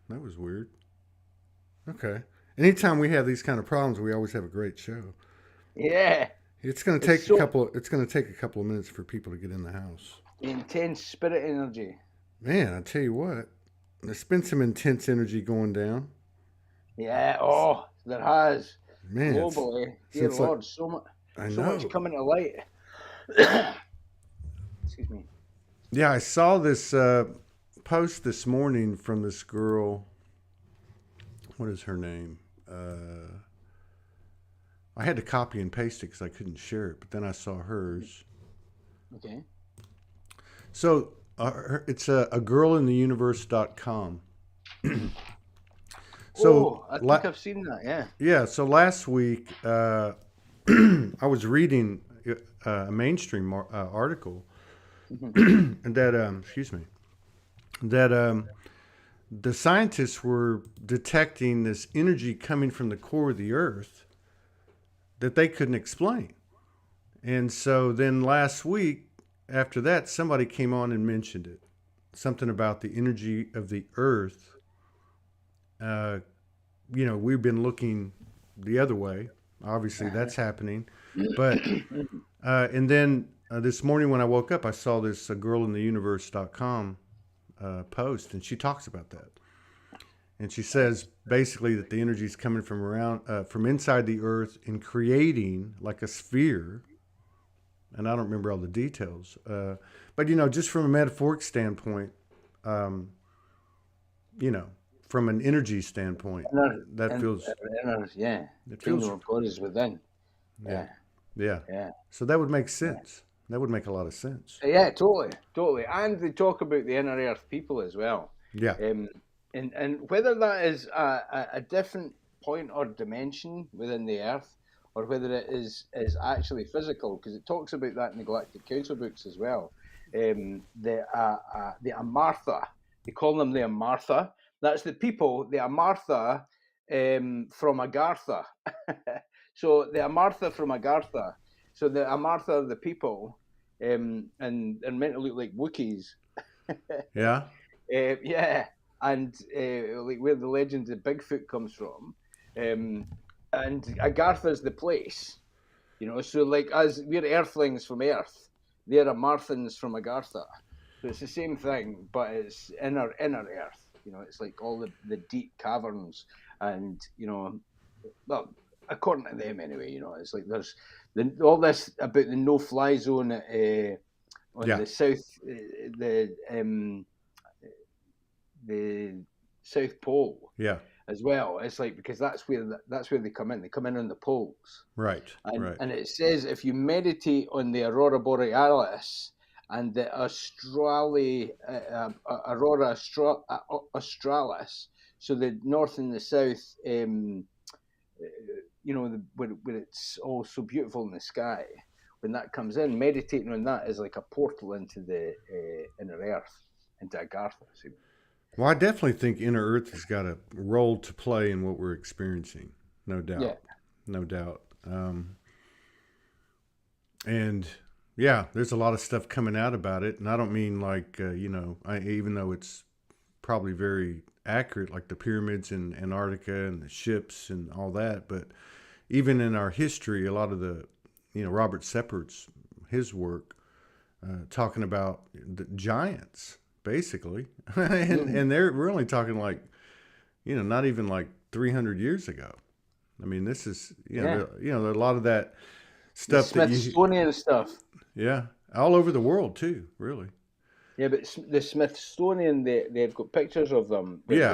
That was weird. Okay. Anytime we have these kind of problems, we always have a great show. Yeah, It's going to it's take a so couple. It's going to take a couple of minutes for people to get in the house. intense spirit energy. Man, I tell you what, there's been some intense energy going down. Yeah, oh, there has Man, globally, dear since like Lord, I so much know. coming to light. Excuse me. Yeah, I saw this post this morning from this girl. What is her name? I had to copy and paste it because I couldn't share it, but then I saw hers. Okay. So it's a girlintheuniverse.com. So Oh, I think I've seen that. Yeah. yeah, so last week I was reading a mainstream article Mhm. that excuse me that the scientists were detecting this energy coming from the core of the Earth that they couldn't explain. And so then last week, after that, somebody came on and mentioned it. Something about the energy of the Earth. Uh, we've been looking the other way. Obviously, that's happening. But, and then this morning when I woke up, I saw this girlintheuniverse.com post, and she talks about that. And she says basically that the energy is coming from around, from inside the Earth and creating like a sphere. And I don't remember all the details. But just from a metaphoric standpoint, um, you know, from an energy standpoint, Inner, that feels yeah. it Kingdom feels of God is within. yeah, Yeah, yeah. yeah, So that would make yeah. sense. That would make a lot of sense. Yeah, totally, totally. And they talk about the inner earth people as well. Yeah, Um, and whether that is a different point or dimension within the earth, or whether it is actually physical, because it talks about that in the Galactic Council books as well. The Amartha, they call them the Amartha. That's the people, the Amartha from Agartha. So the Amartha from Agartha. So the Amartha are the people, and they're meant to look like Wookiees. yeah, Yeah, and like where the legend of Bigfoot comes from, um, and Agartha's the place, So like as we're Earthlings from Earth, they're Amarthans from Agartha. So it's the same thing, but it's inner Earth. It's like all the deep caverns, and well, according to them anyway. It's like there's all this about the no-fly zone on yeah, the south, the South Pole yeah. as well. It's like because that's where they come in. They come in on the poles, Right, and right. and it says if you meditate on the aurora borealis and the australis, so the north and the south, where it's all so beautiful in the sky. When that comes in, meditating on that is like a portal into the inner earth, into Agartha. So, Well, I definitely think Inner Earth has got a role to play in what we're experiencing. No yeah, doubt, no doubt. And yeah, there's a lot of stuff coming out about it, and I don't mean like even though it's probably very accurate, like the pyramids in Antarctica and the ships and all that, but even in our history, a lot of the Robert Seppard's his work talking about the giants basically, mm-hmm. and we're only talking like not even like 300 years ago. I mean, this is Yeah. a lot of that The stuff that you Smithsonian stuff. yeah, all over the world too, really. Yeah, but the Smithsonian, they've got pictures of them, but Yeah,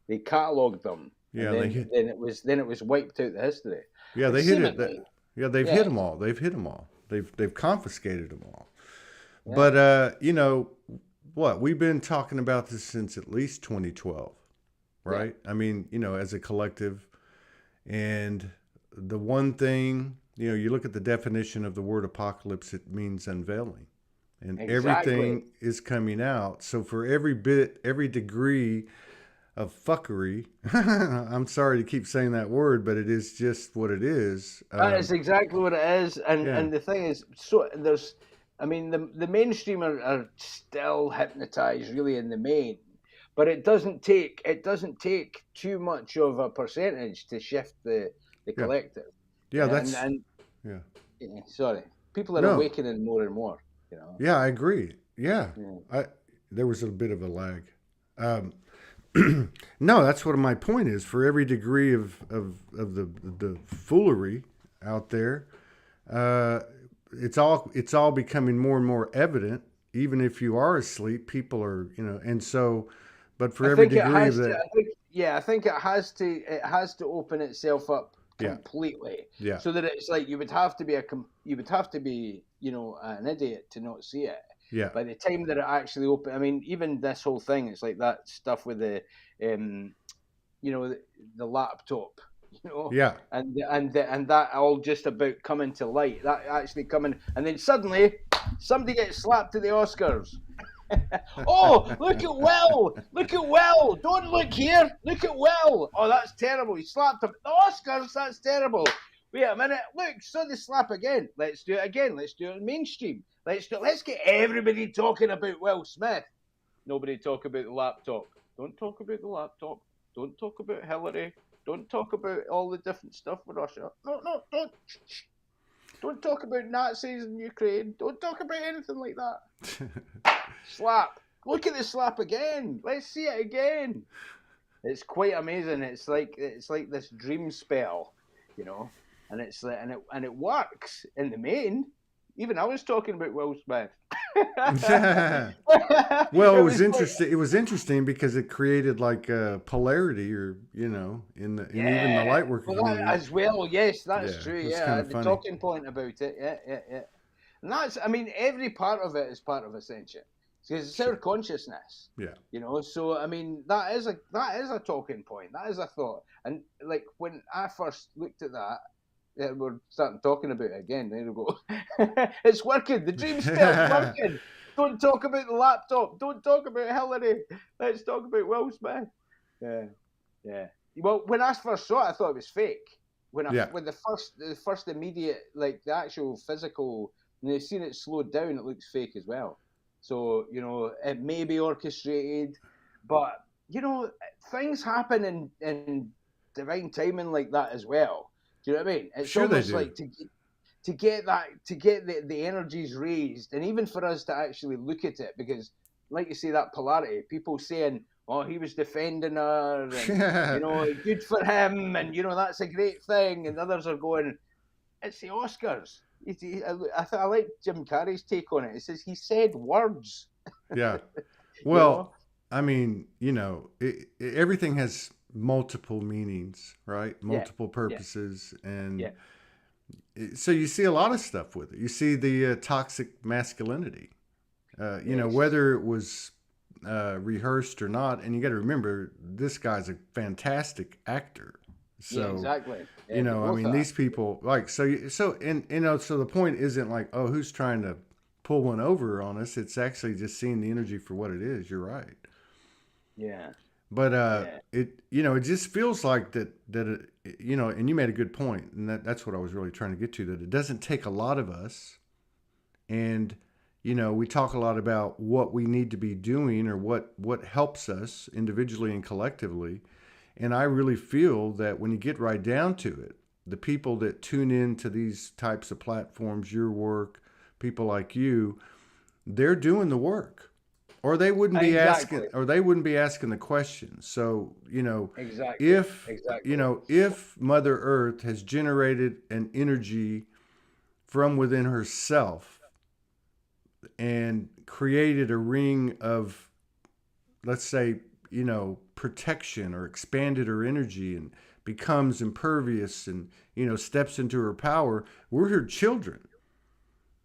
they catalogued them, and yeah, and they hit. then it was wiped out the history. Yeah, Like they hit it. seemingly, Yeah, they've hit yeah, them all. They've hit them all. They've confiscated them all. yeah, But what we've been talking about this since at least 2012, yeah, right? I mean, as a collective, and the one thing, you look at the definition of the word apocalypse, it means unveiling, and exactly. everything is coming out. So for every bit, every degree of fuckery, I'm sorry to keep saying that word, but it is just what it is. That is exactly what it is, and Yeah, and the thing is, so there's, I mean, the mainstream are still hypnotized, really, in the main, but it doesn't take too much of a percentage to shift the Yeah. collective. Yeah, And that's and yeah. yeah, sorry, people are No. awakening more and more. Yeah, I agree. Yeah. Yeah. I There was a bit of a lag. Um, no, that's what my point is. For every degree of the foolery out there, uh, it's all becoming more and more evident. Even if you are asleep, people are, and so, but for I every think it degree of has to. that, I think yeah. I think it has to. It has to open itself up yeah, completely, yeah, so that it's like you would have to be you would have to be an idiot to not see it. yeah, By the time that it actually open, I mean, even this whole thing, it's like that stuff with um, the laptop, yeah, and that all just about coming to light. That actually coming, and then suddenly somebody gets slapped at the Oscars. Oh, look at Will! Look at Will! Don't look here! Look at Will! Oh, that's terrible. He slapped him at the Oscars. That's terrible. Wait a minute. Look, so they slap again. Let's do it again. Let's do it in mainstream. Let's get everybody talking about Will Smith. Nobody talk about the laptop. Don't talk about the laptop. Don't talk about Hillary. Don't talk about all the different stuff with Russia. No, no, don't. Shh. Don't talk about Nazis in Ukraine. Don't talk about anything like that. Slap. Look at the slap again. Let's see it again. It's quite amazing. It's like this dream spell, and it's like, and it works in the main. Even I was talking about Will Smith. Well, it It was was interesting. It was interesting because it created like a polarity, or in even the yeah. light worker Well, that community. as well. Yes, that's Yeah, true. it was Yeah, kind I of had the funny. talking point about it. Yeah, yeah, yeah. And that's, I mean, every part of it is part of ascension because it's our Sure. consciousness. Yeah. So I mean, that is a talking point. That is a thought. And like when I first looked at that, yeah, we're starting talking about it again. There we go. It's working. The dream spell's working. Don't talk about the laptop. Don't talk about Hillary. Let's talk about Will Smith. Yeah, yeah. Well, when I first saw it, I thought it was fake. Yeah. When the first immediate, like the actual physical, when they've seen it slowed down, it looks fake as well. So it may be orchestrated, but things happen in divine timing like that as well. Do you know what I mean? It's Sure, they almost do. like to get the energies raised, and even for us to actually look at it, because like you say, that polarity, people saying, "Oh, he was defending her," and good for him, and that's a great thing, and others are going, "It's the Oscars." I like Jim Carrey's take on it. He says he said words, Yeah. you know. Well, I mean, everything has multiple meanings, right? Yeah, Multiple yeah, purposes, and yeah. so you see a lot of stuff with it. You see the toxic masculinity, Yes. whether it was rehearsed or not. And you got to remember, this guy's a fantastic actor. Yeah, So, exactly. Yeah, they I both mean, are. these people like so the point isn't like, oh, who's trying to pull one over on us. It's actually just seeing the energy for what it is. You're right. Yeah, But yeah, it just feels like that and you made a good point, and that's what I was really trying to get to, that it doesn't take a lot of us. And we talk a lot about what we need to be doing, or what helps us individually and collectively. And I really feel that when you get right down to it, the people that tune in to these types of platforms, your work, people like you, they're doing the work, or they wouldn't be asking, exactly, the questions. So exactly, if exactly. if Mother Earth has generated an energy from within herself and created a ring of, let's say, protection, or expanded her energy and becomes impervious, and steps into her power, we're her children.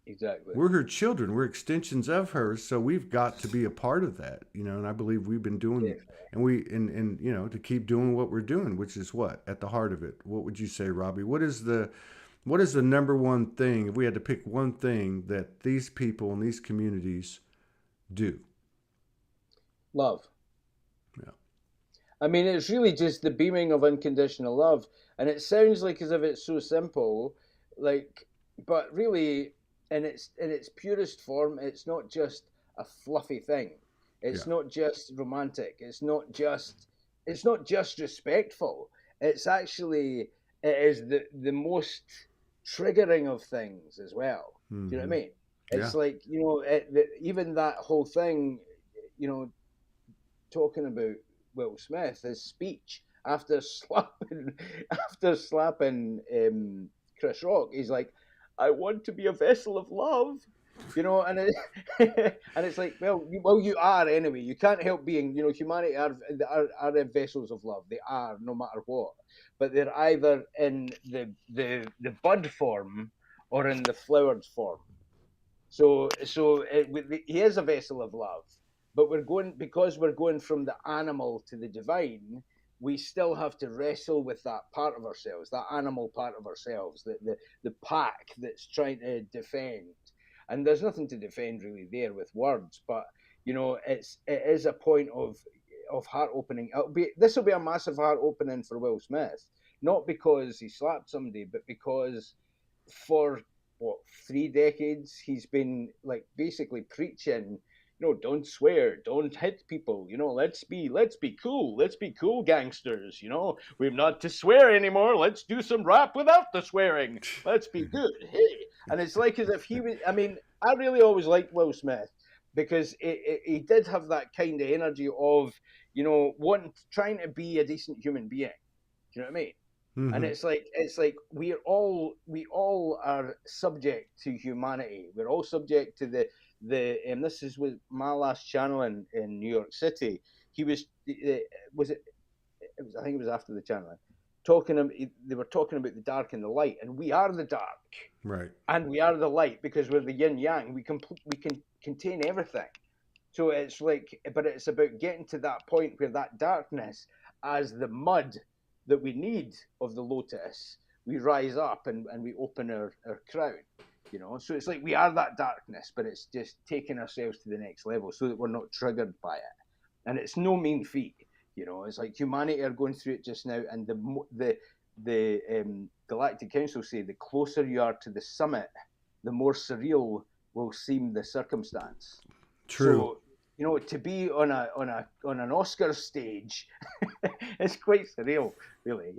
Exactly. We're her children. We're extensions of her, so we've got to be a part of that. And I believe we've been doing, Definitely. and to keep doing what we're doing, which is what at the heart of it. What would you say, Robbie? What is the number one thing, if we had to pick one thing, that these people in these communities do? Love. Yeah. I mean, it's really just the beaming of unconditional love, and it sounds like as if it's so simple, like, but really, in its purest form, it's not just a fluffy thing. It's Yeah. not just romantic. It's not just respectful. It's actually, it is the most triggering of things as well. Do you know what Hmm. I mean? Yeah. It's like, even that whole thing, you know, talking about Will Smith, his speech after slapping Chris Rock, he's like, "I want to be a vessel of love," and and it's like, well, you are anyway. You can't help being, humanity are vessels of love. They are, no matter what, but they're either in the bud form or in the flowered form. He is a vessel of love, but we're going from the animal to the divine. We still have to wrestle with that part of ourselves, that animal part of ourselves, the pack that's trying to defend. And there's nothing to defend really there with words, but it is a point of heart opening. This will be a massive heart opening for Will Smith, not because he slapped somebody, but because for what 3 decades he's been like basically preaching, don't swear, don't hit people, let's be cool gangsters, we're not to swear anymore, let's do some rap without the swearing, let's be good, hey. And it's like as if he was, I mean, I really always liked Will Smith because he did have that kind of energy of, trying to be a decent human being. Do you know what I mean? And Hmm. it's like we all are subject to humanity. We're all subject to the and this is with my last channel in New York City. He was it was I think it was after the channel talking. They were talking about the dark and the light, and we are the dark Right. and we are the light because we're the yin yang. We can contain everything. So it's like, but it's about getting to that point where that darkness, as the mud that we need of the lotus, we rise up and we open our crown. So it's like we are that darkness, but it's just taking ourselves to the next level so that we're not triggered by it. And it's no mean feat. It's like humanity are going through it just now, and the Galactic Council say the closer you are to the summit, the more surreal will seem the circumstance. True. So, to be on an Oscar stage, it's quite surreal, really.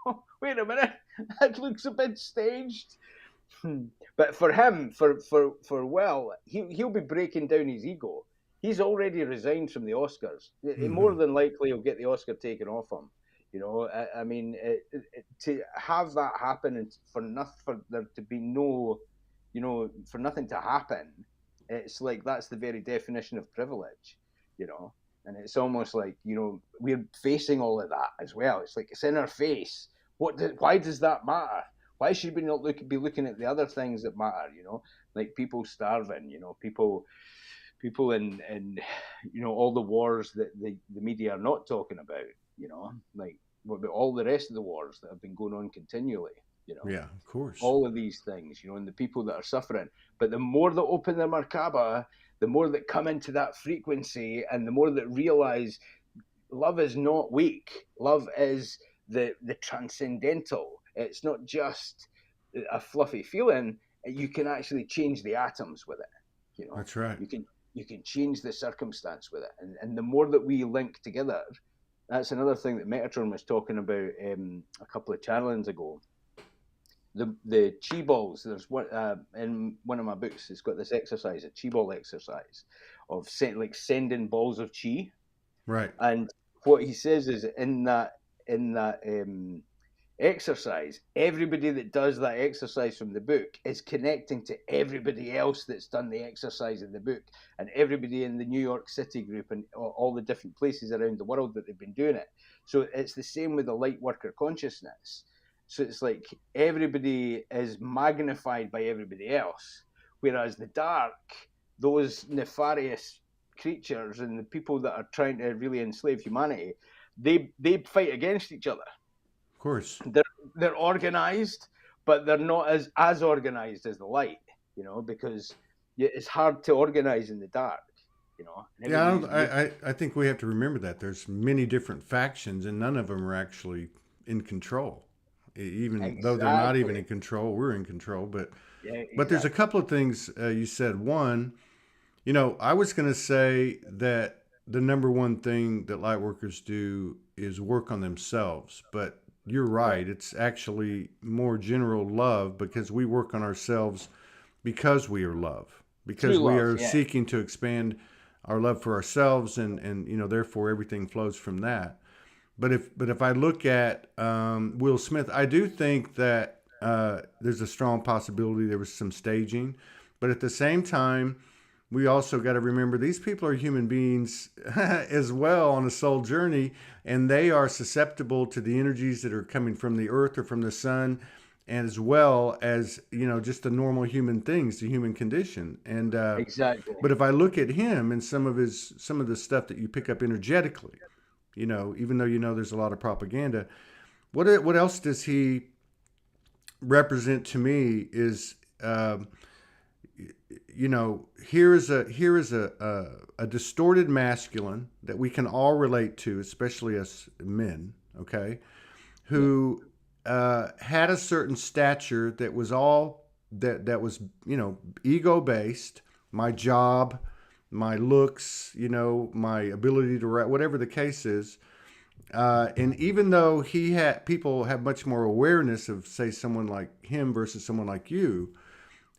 Oh, wait a minute, that looks a bit staged. But for him, for Will, he'll be breaking down his ego. He's already resigned from the Oscars. More Hmm. than likely, he'll get the Oscar taken off him. I mean, to have that happen and for there to be no, for nothing to happen, it's like that's the very definition of privilege. You know, and it's almost like we're facing all of that as well. It's like it's in our face. Why does that matter? Why should we not be looking at the other things that matter? Like people starving. People in all the wars that the media are not talking about. Like what about all the rest of the wars that have been going on continually? Yeah, of course. All of these things, and the people that are suffering. But the more that open their Merkaba, the more that come into that frequency, and the more that realize love is not weak. Love is the transcendental. It's not just a fluffy feeling. You can actually change the atoms with it. That's right. You can change the circumstance with it, and the more that we link together, that's another thing that Metatron was talking about a couple of channelings ago. The chi balls. There's one in one of my books. It's got this exercise, a chi ball exercise, of sending balls of chi. Right. And what he says is in that exercise, everybody that does that exercise from the book is connecting to everybody else that's done the exercise in the book, and everybody in the New York City group and all the different places around the world that they've been doing it. So it's the same with the light worker consciousness. So it's like everybody is magnified by everybody else, whereas the dark, those nefarious creatures and the people that are trying to really enslave humanity, they fight against each other. Of course. They're organized, but they're not as organized as the light, because it's hard to organize in the dark, and Yeah, everybody's I think we have to remember that there's many different factions, and none of them are actually in control. Even though they're not even exactly, in control, we're in control. But yeah, there's a exactly. couple of things you said. One, I was going to say that the number one thing that light workers do is work on themselves, but you're Yeah. right. It's actually more general love because we work on ourselves because we are love, True because we love. are Yeah. seeking to expand our love for ourselves, and therefore everything flows from that. But if I look at Will Smith, I do think that there's a strong possibility there was some staging, but at the same time, we also got to remember these people are human beings as well on a soul journey, and they are susceptible to the energies that are coming from the earth or from the sun, and as well as just the normal human things, the human condition. And Exactly. but if I look at him and some of the stuff that you pick up energetically, even though there's a lot of propaganda, what else does he represent to me is here is a distorted masculine that we can all relate to, especially as men, okay, Yeah. who had a certain stature that was all that was ego based. My job, my looks, my ability to write, whatever the case is. And even though people have much more awareness of, say, someone like him versus someone like you,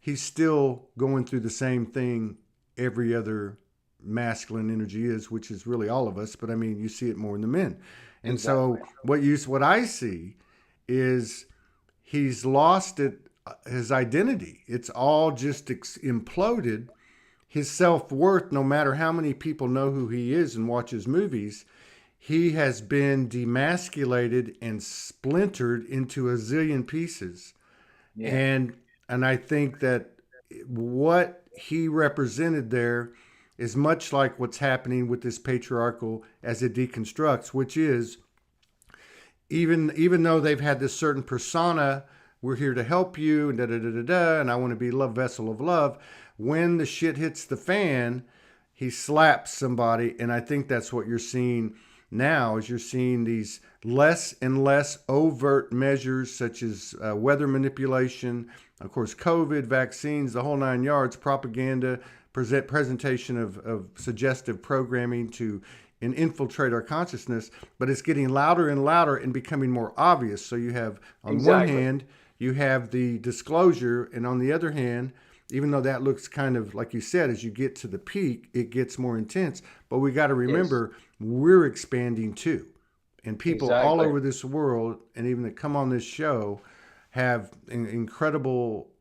he's still going through the same thing every other masculine energy is, which is really all of us. But I mean, you see it more in the men. And Exactly. so what I see is he's lost his identity. It's all just imploded. His self-worth, no matter how many people know who he is and watch his movies, he has been demasculated and splintered into a zillion pieces. Yeah. And I think that what he represented there is much like what's happening with this patriarchal as it deconstructs, which is even though they've had this certain persona, we're here to help you, and da da da da da, and I want to be love vessel of love. When the shit hits the fan, he slaps somebody, and I think that's what you're seeing now. Is you're seeing these less and less overt measures such as weather manipulation, of course, COVID, vaccines, the whole nine yards, propaganda, presentation of suggestive programming to and infiltrate our consciousness, but it's getting louder and louder and becoming more obvious. So you have, on one Exactly. hand, you have the disclosure, and on the other hand, even though that looks kind of like you said, as you get to the peak, it gets more intense. But we got to Yes. remember we're expanding too, and people all Exactly. over this world, and even that come on this show, have incredible,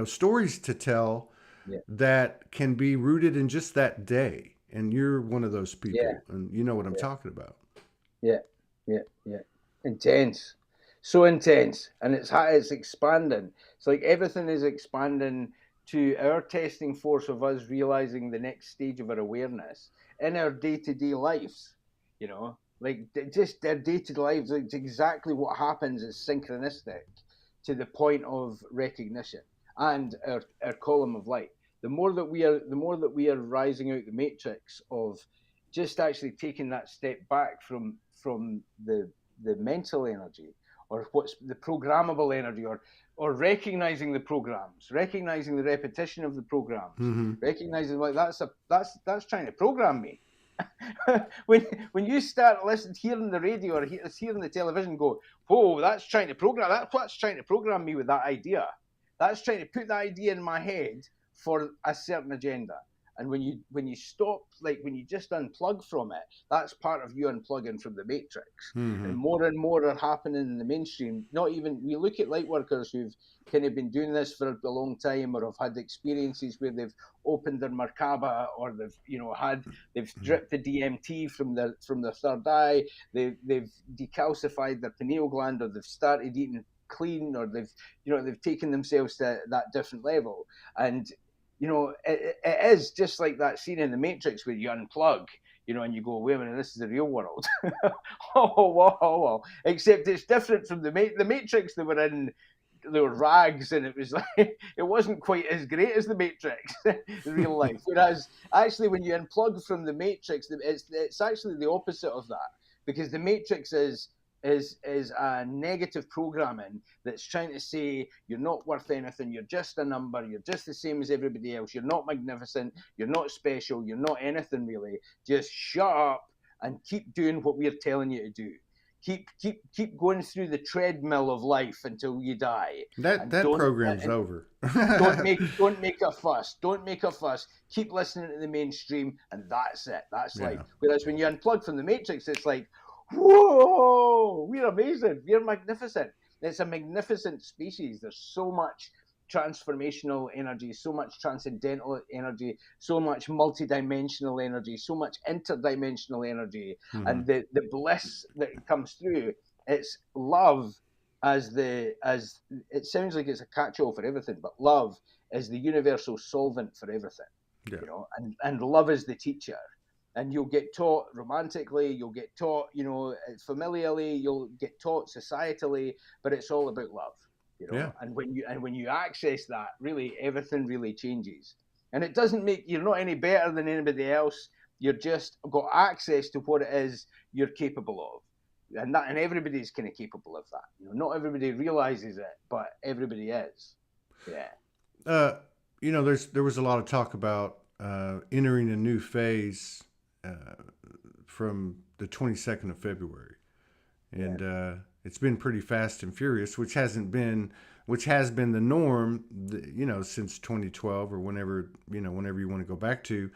stories to tell Yeah. that can be rooted in just that day. And you're one of those Yeah. people, and you know what I'm Yeah. talking about. Yeah. Yeah. Yeah. Intense. So intense, and it's expanding. It's like everything is expanding to our testing force of us realizing the next stage of our awareness in our day-to-day lives. Like just their day-to-day lives. It's exactly what happens is synchronistic to the point of recognition and our column of light. The more that we are rising out the matrix of just actually taking that step back from the mental energy, or what's the programmable energy, or recognizing the programs, recognizing the repetition of the programs, Mm-hmm. recognizing like that's trying to program me. when you start listening, hearing the radio or hearing the television, go, whoa, that's trying to program. That's what's trying to program me with that idea. That's trying to put that idea in my head for a certain agenda. And when you stop, like when you just unplug from it, that's part of you unplugging from the matrix. Mm-hmm. And more are happening in the mainstream. Not even we look at light workers who've kind of been doing this for a long time, or have had experiences where they've opened their Merkaba, or they've dripped the DMT from their third eye, they've decalcified their pineal gland, or they've started eating clean, or they've taken themselves to that different level. And it is just like that scene in the Matrix where you unplug, and you go, wait a minute, this is the real world. Oh, wow. Except it's different from the Matrix they were in. There were rags, and it was like it wasn't quite as great as the Matrix in real life. Whereas actually, when you unplug from the Matrix, it's actually the opposite of that, because the Matrix is is a negative programming that's trying to say you're not worth anything, you're just a number, you're just the same as everybody else, you're not magnificent, you're not special, you're not anything really. Just shut up and keep doing what we're telling you to do. Keep going through the treadmill of life until you die. That And that don't program's and over. don't make a fuss. Don't make a fuss. Keep listening to the mainstream, and that's it. That's Yeah. life. Whereas when you unplug from the matrix, it's like, whoa, we're amazing. We're magnificent. It's a magnificent species. There's so much transformational energy, so much transcendental energy, so much multidimensional energy, so much interdimensional energy, and the bliss that comes through. It's love as it sounds like it's a catch-all for everything, but love is the universal solvent for everything. Yeah. You know, and love is the teacher. And you'll get taught romantically, you'll get taught, familially, you'll get taught societally, but it's all about love. Yeah. And when you access that, really everything really changes. And it doesn't make you're not any better than anybody else. You're just got access to what it is you're capable of. And everybody's kind of capable of that. Not everybody realizes it, but everybody is. Yeah. There was a lot of talk about entering a new phase from the 22nd of February, and it's been pretty fast and furious, which has been the norm, since 2012 or whenever you want to go back to,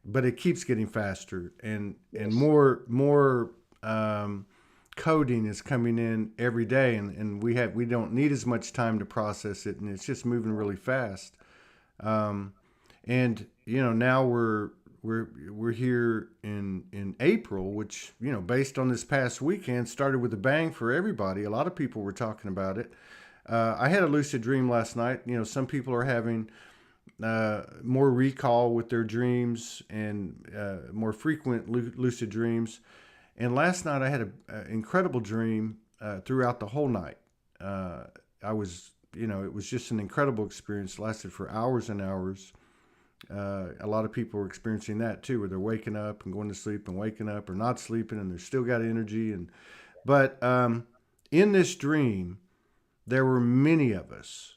but it keeps getting faster and more coding is coming in every day, and we don't need as much time to process it, and it's just moving really fast. And now we're here in April, which based on this past weekend started with a bang for everybody. A lot of people were talking about it. I had a lucid dream last night. Some people are having more recall with their dreams and more frequent lucid dreams. And last night I had an incredible dream throughout the whole night. I was, it was just an incredible experience. It lasted for hours and hours. A lot of people are experiencing that too, where they're waking up and going to sleep and waking up or not sleeping, and they're still got energy. But in this dream, there were many of us,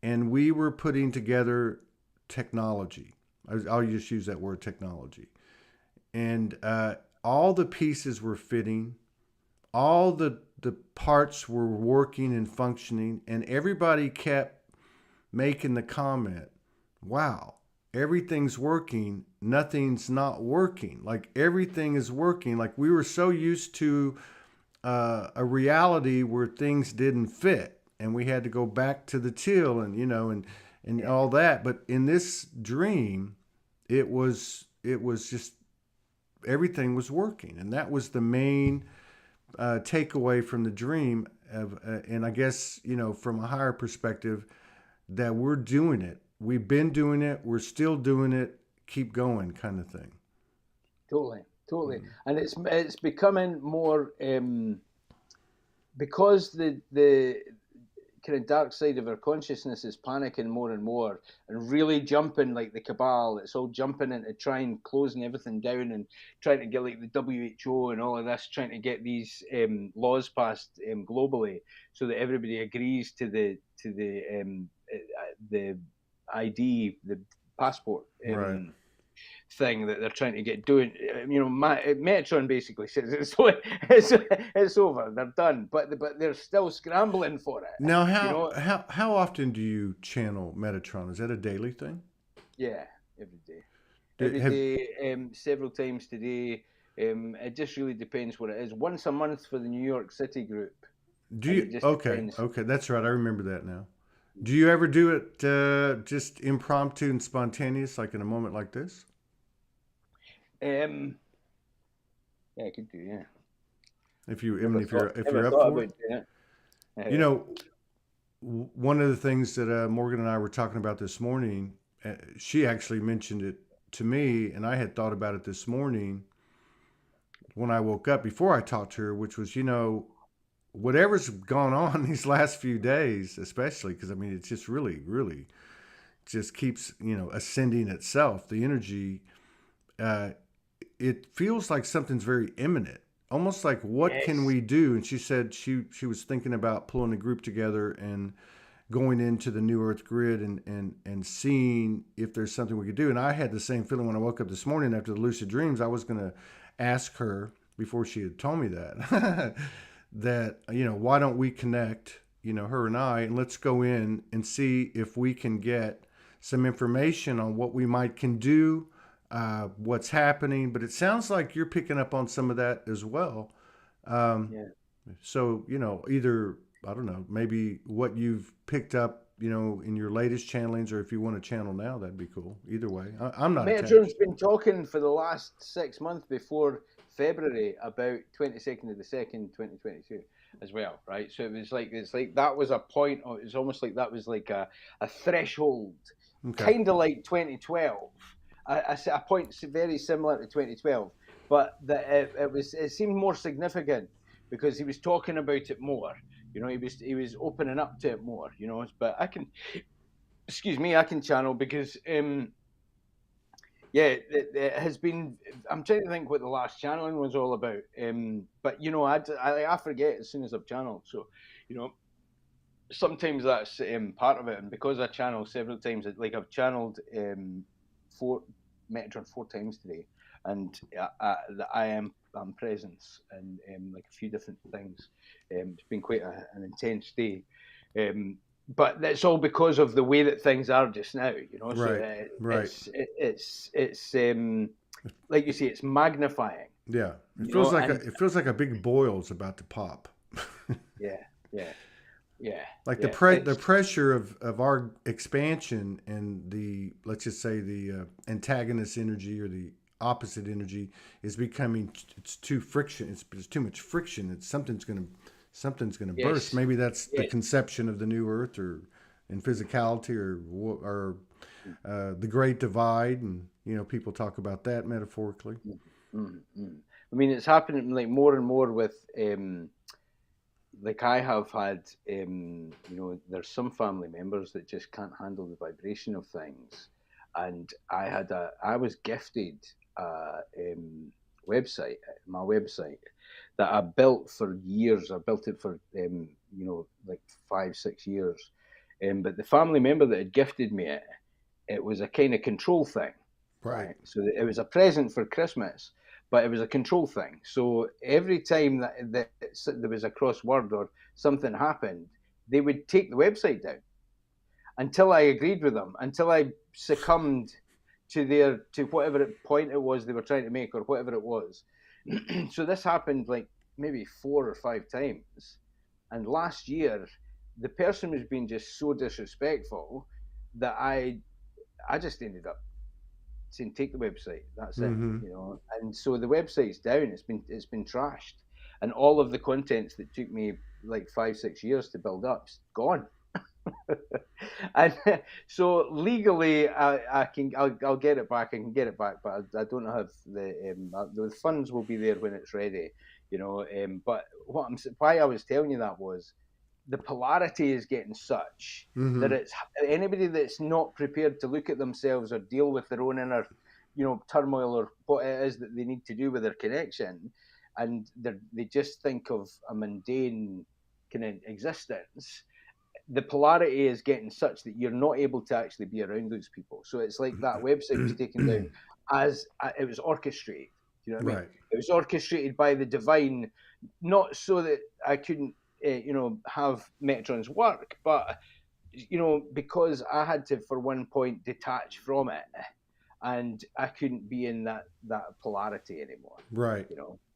and we were putting together technology. I'll just use that word, technology. And all the pieces were fitting, all the parts were working and functioning, and everybody kept making the comment, wow, everything's working, nothing's not working. Like everything is working. Like we were so used to a reality where things didn't fit, and we had to go back to the till and and all that. But in this dream, it was just everything was working, and that was the main takeaway from the dream. And I guess from a higher perspective, that we're doing it. We've been doing it. We're still doing it. Keep going, kind of thing. Totally. And it's becoming more because the kind of dark side of our consciousness is panicking more and more and really jumping like the cabal. It's all jumping into trying closing everything down and trying to get like the WHO and all of this, trying to get these laws passed globally so that everybody agrees to the ID, the passport Right. thing that they're trying to get doing. Metatron basically says it's over, they're done, but they're still scrambling for it. Now, how often do you channel Metatron? Is that a daily thing? Yeah, every day, several times today. It just really depends what it is. Once a month for the New York City group. Do you? Okay, that's right. I remember that now. Do you ever do it just impromptu and spontaneous, like in a moment like this? Yeah, I could do. Yeah. If you're up for it. One of the things that Morgan and I were talking about this morning, she actually mentioned it to me, and I had thought about it this morning when I woke up before I talked to her, which was, whatever's gone on these last few days, especially because it's just really, really just keeps, ascending itself. The energy, it feels like something's very imminent. almost like, what can Yes. we do? And she said she was thinking about pulling a group together and going into the New Earth grid and seeing if there's something we could do. And I had the same feeling when I woke up this morning after the lucid dreams. I was going to ask her before she had told me that, that, why don't we connect, her and I, and let's go in and see if we can get some information on what we might can do, what's happening. But it sounds like you're picking up on some of that as well. Um, Yeah. so, either, I don't know, maybe what you've picked up, in your latest channelings, or if you want to channel now, that'd be cool. Either way, I'm not Metatron's attached. been talking for the last 6 months before February about 22nd of the 2nd, 2022 as well, right? So it's like that was a point, it's almost like that was like a threshold, Okay. kind of like 2012, a point very similar to 2012, but it seemed more significant because he was talking about it more. He was opening up to it more. But I can, excuse me, I can channel because yeah, it has been. I'm trying to think what the last channeling was all about. But I forget as soon as I've channeled. So, you know, sometimes that's part of it. And because I channel several times, like I've channeled four Metatron 4 times today, and I am presence and like a few different things. It's been quite an intense day. But that's all because of the way that things are just now, So Right. Right. it's like you say, it's magnifying, Yeah. and It feels like a big boil's about to pop. yeah, yeah, yeah, Like yeah. the pressure of our expansion and the, let's just say, the antagonist energy or the opposite energy is becoming, it's too friction. It's too much friction. Something's gonna burst. Yes, Maybe that's the yes. conception of the new Earth, or in physicality, or the Great Divide, and people talk about that metaphorically. Mm. I mean, it's happening like more and more with like I have had, there's some family members that just can't handle the vibration of things, and I was gifted a website, my website that I built for years. I built it for like 5 6 years, but the family member that had gifted me it was a kind of control thing, Right. right? So it was a present for Christmas, but it was a control thing. So every time that there was a cross word or something happened, they would take the website down until I agreed with them, until I succumbed to whatever point it was they were trying to make or whatever it was. So this happened like maybe 4 or 5 times, and last year the person was being just so disrespectful that I just ended up saying take the website. That's it, Mm-hmm. And so the website's down. It's been trashed, and all of the contents that took me like 5 6 years to build up's gone. And so legally, I'll get it back. I can get it back, but I don't have the funds will be there when it's ready. But why I was telling you that was the polarity is getting such that Mm-hmm. it's anybody that's not prepared to look at themselves or deal with their own inner, turmoil or what it is that they need to do with their connection, and they just think of a mundane kind of existence. The polarity is getting such that you're not able to actually be around those people. So it's like that website was taken down as it was orchestrated. Do you know what I mean? Right. It was orchestrated by the divine, not so that I couldn't, have Metatron's work, but because I had to, for one point, detach from it, and I couldn't be in that polarity anymore. Right.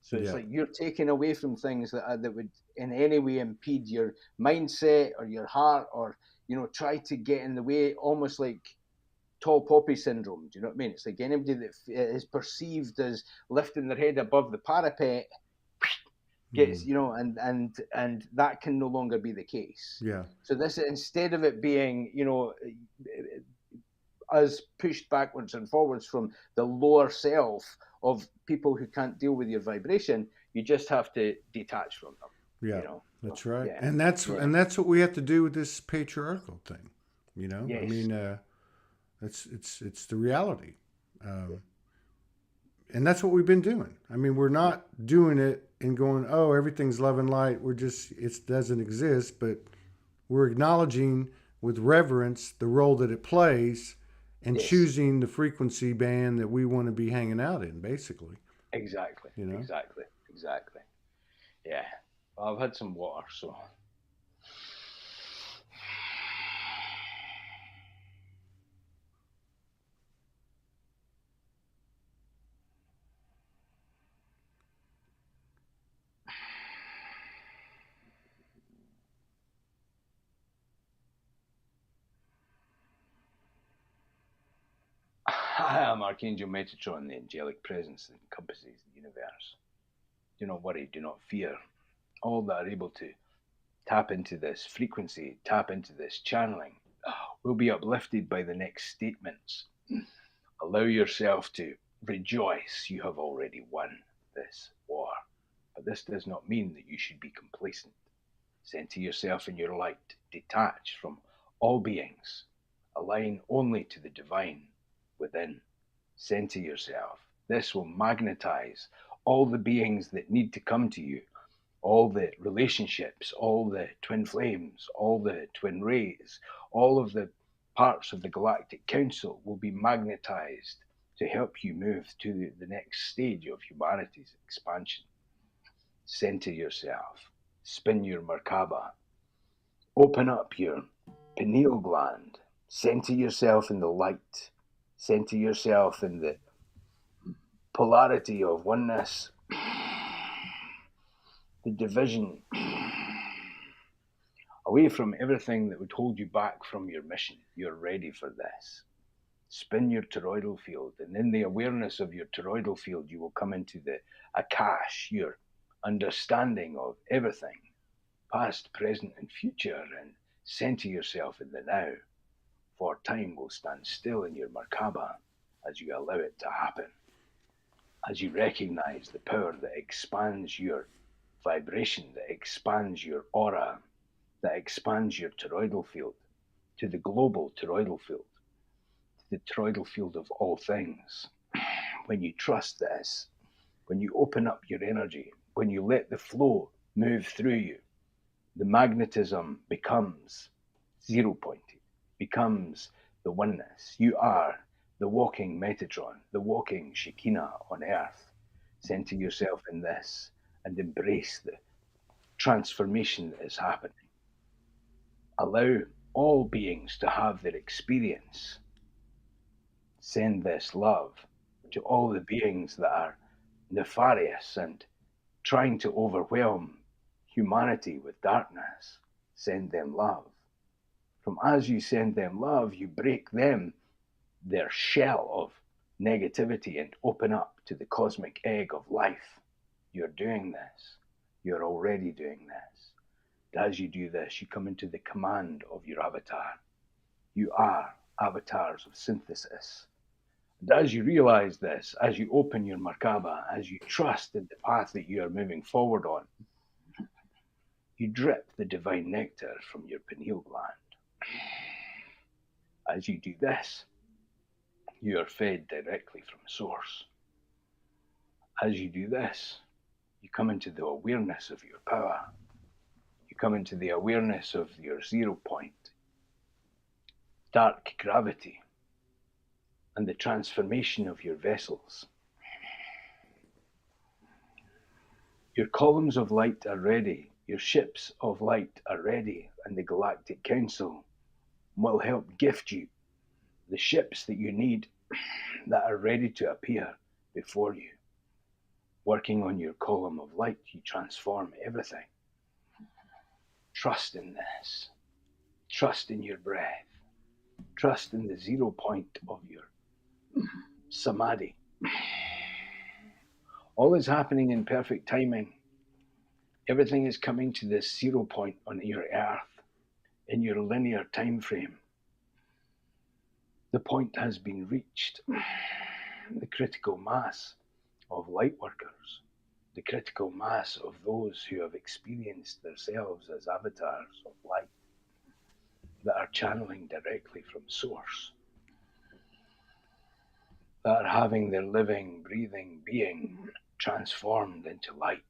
So it's Yeah. like you're taking away from things that would in any way impede your mindset or your heart, or try to get in the way, almost like tall poppy syndrome. Do you know what I mean? It's like anybody that is perceived as lifting their head above the parapet gets, Mm. and that can no longer be the case. Yeah. So this, instead of it being us pushed backwards and forwards from the lower self of people who can't deal with your vibration, you just have to detach from them. Yeah. You know. So, That's right. yeah, yeah, And that's what we have to do with this patriarchal thing. I yes, mean, it's the reality. Um, and that's what we've been doing. I mean, we're not doing it and going, oh, everything's love and light. It doesn't exist, but we're acknowledging with reverence the role that it plays and Yes. choosing the frequency band that we want to be hanging out in, basically. Exactly. You know? Exactly. Yeah. Well, I've had some water, so. I am Archangel Metatron, the angelic presence that encompasses the universe. Do not worry, do not fear. All that are able to tap into this frequency, tap into this channeling, will be uplifted by the next statements. Allow yourself to rejoice. You have already won this war. But this does not mean that you should be complacent. Center yourself in your light. Detach from all beings. Align only to the divine within. Center yourself. This will magnetize all the beings that need to come to you, all the relationships, all the twin flames, all the twin rays, all of the parts of the Galactic Council will be magnetized to help you move to the next stage of humanity's expansion. Center yourself. Spin your Merkaba. Open up your pineal gland. Center yourself in the light. Center yourself in the polarity of oneness, the division, away from everything that would hold you back from your mission. You're ready for this. Spin your toroidal field, and in the awareness of your toroidal field, you will come into the Akash, your understanding of everything, past, present, and future, and center yourself in the now, for time will stand still in your Merkaba as you allow it to happen. As you recognize the power that expands your vibration, that expands your aura, that expands your toroidal field to the global toroidal field, to the toroidal field of all things. When you trust this, when you open up your energy, when you let the flow move through you, the magnetism becomes zero pointed, becomes the oneness. You are the walking Metatron, the walking Shekinah on earth. Center yourself in this and embrace the transformation that is happening. Allow all beings to have their experience. Send this love to all the beings that are nefarious and trying to overwhelm humanity with darkness. Send them love. From as you send them love, you break them, their shell of negativity, and open up to the cosmic egg of life. You're doing this. You're already doing this. And as you do this, you come into the command of your avatar. You are avatars of synthesis. And as you realize this, as you open your Merkaba, as you trust in the path that you are moving forward on, you drip the divine nectar from your pineal gland. As you do this, you are fed directly from source. As you do this, you come into the awareness of your power. You come into the awareness of your 0 point, dark gravity, and the transformation of your vessels. Your columns of light are ready. Your ships of light are ready, and the Galactic Council will help gift you the ships that you need that are ready to appear before you. Working on your column of light, you transform everything. Trust in this. Trust in your breath. Trust in the 0 point of your samadhi. All is happening in perfect timing. Everything is coming to this 0 point on your earth in your linear time frame. The point has been reached. The critical mass of light workers, the critical mass of those who have experienced themselves as avatars of light that are channeling directly from source, that are having their living, breathing being transformed into light.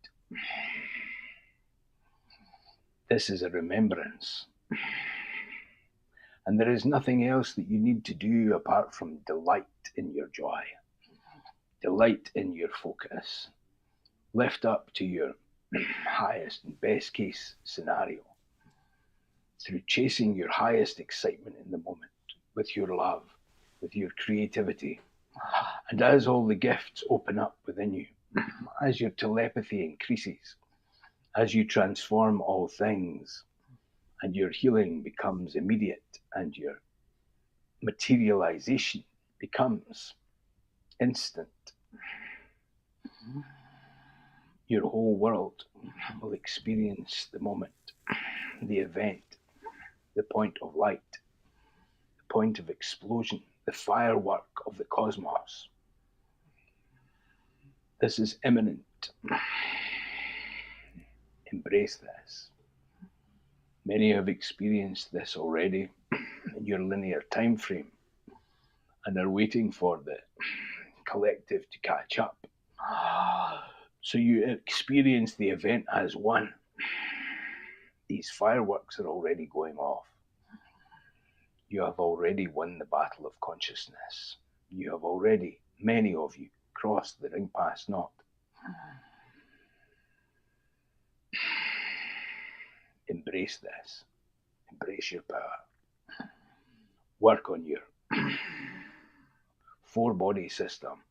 This is a remembrance. And there is nothing else that you need to do apart from delight in your joy, delight in your focus, lift up to your highest and best case scenario through chasing your highest excitement in the moment with your love, with your creativity. And as all the gifts open up within you, as your telepathy increases, as you transform all things, and your healing becomes immediate, and your materialization becomes instant, your whole world will experience the moment, the event, the point of light, the point of explosion, the firework of the cosmos. This is imminent. Embrace this. Many have experienced this already in your linear time frame and are waiting for the collective to catch up. So you experience the event as one. These fireworks are already going off. You have already won the battle of consciousness. You have already, many of you, crossed the ring past not. Embrace this. Embrace your power. Work on your 4-body system.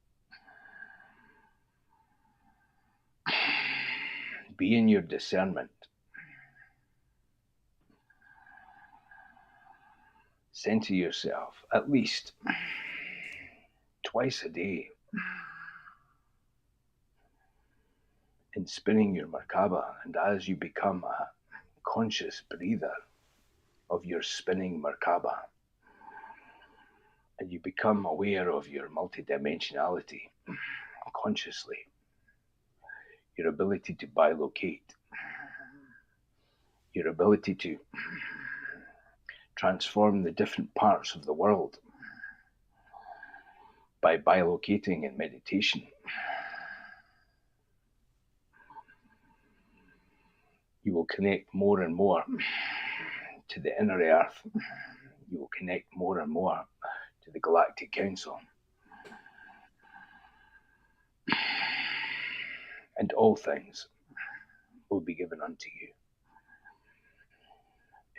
Be in your discernment. Center yourself at least twice a day in spinning your Merkaba, and as you become a conscious breather of your spinning Merkaba, and you become aware of your multidimensionality consciously, your ability to bilocate, your ability to transform the different parts of the world by bilocating in meditation. You will connect more and more to the inner earth. You will connect more and more to the Galactic Council. And all things will be given unto you.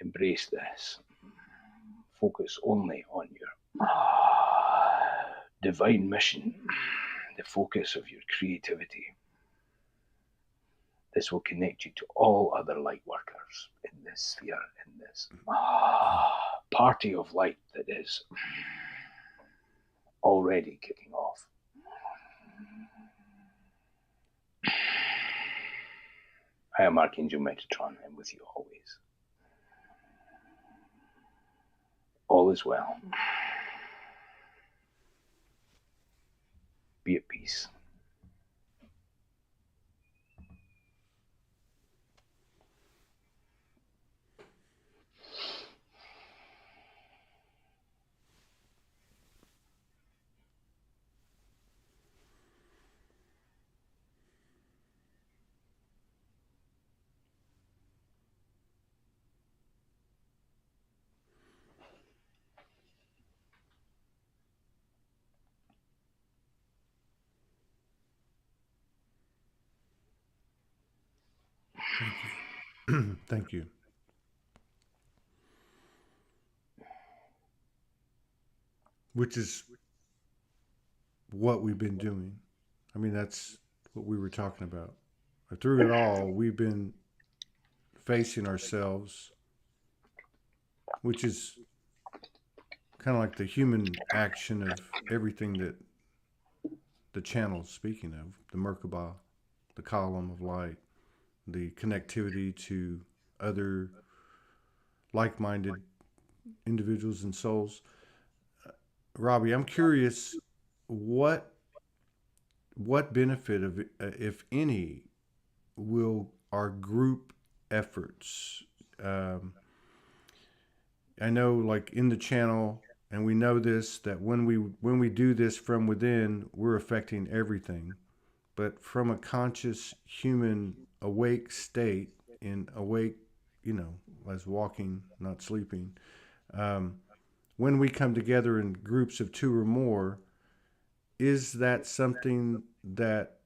Embrace this. Focus only on your divine mission, the focus of your creativity. This will connect you to all other light workers in this sphere, in this party of light that is already kicking off. I am Archangel Metatron. I'm with you always. All is well. Be at peace. Thank you. Which is what we've been doing. I mean, that's what we were talking about. Through it all, we've been facing ourselves, which is kind of like the human action of everything that the channel's speaking of, the Merkaba, the column of light, the connectivity to other like-minded individuals and souls. Robbie, I'm curious, what benefit of, if any, will our group efforts? I know, like in the channel, and we know this, that when we do this from within, we're affecting everything. But from a conscious human awake state, in awake, as walking, not sleeping, um, when we come together in groups of two or more, is that something that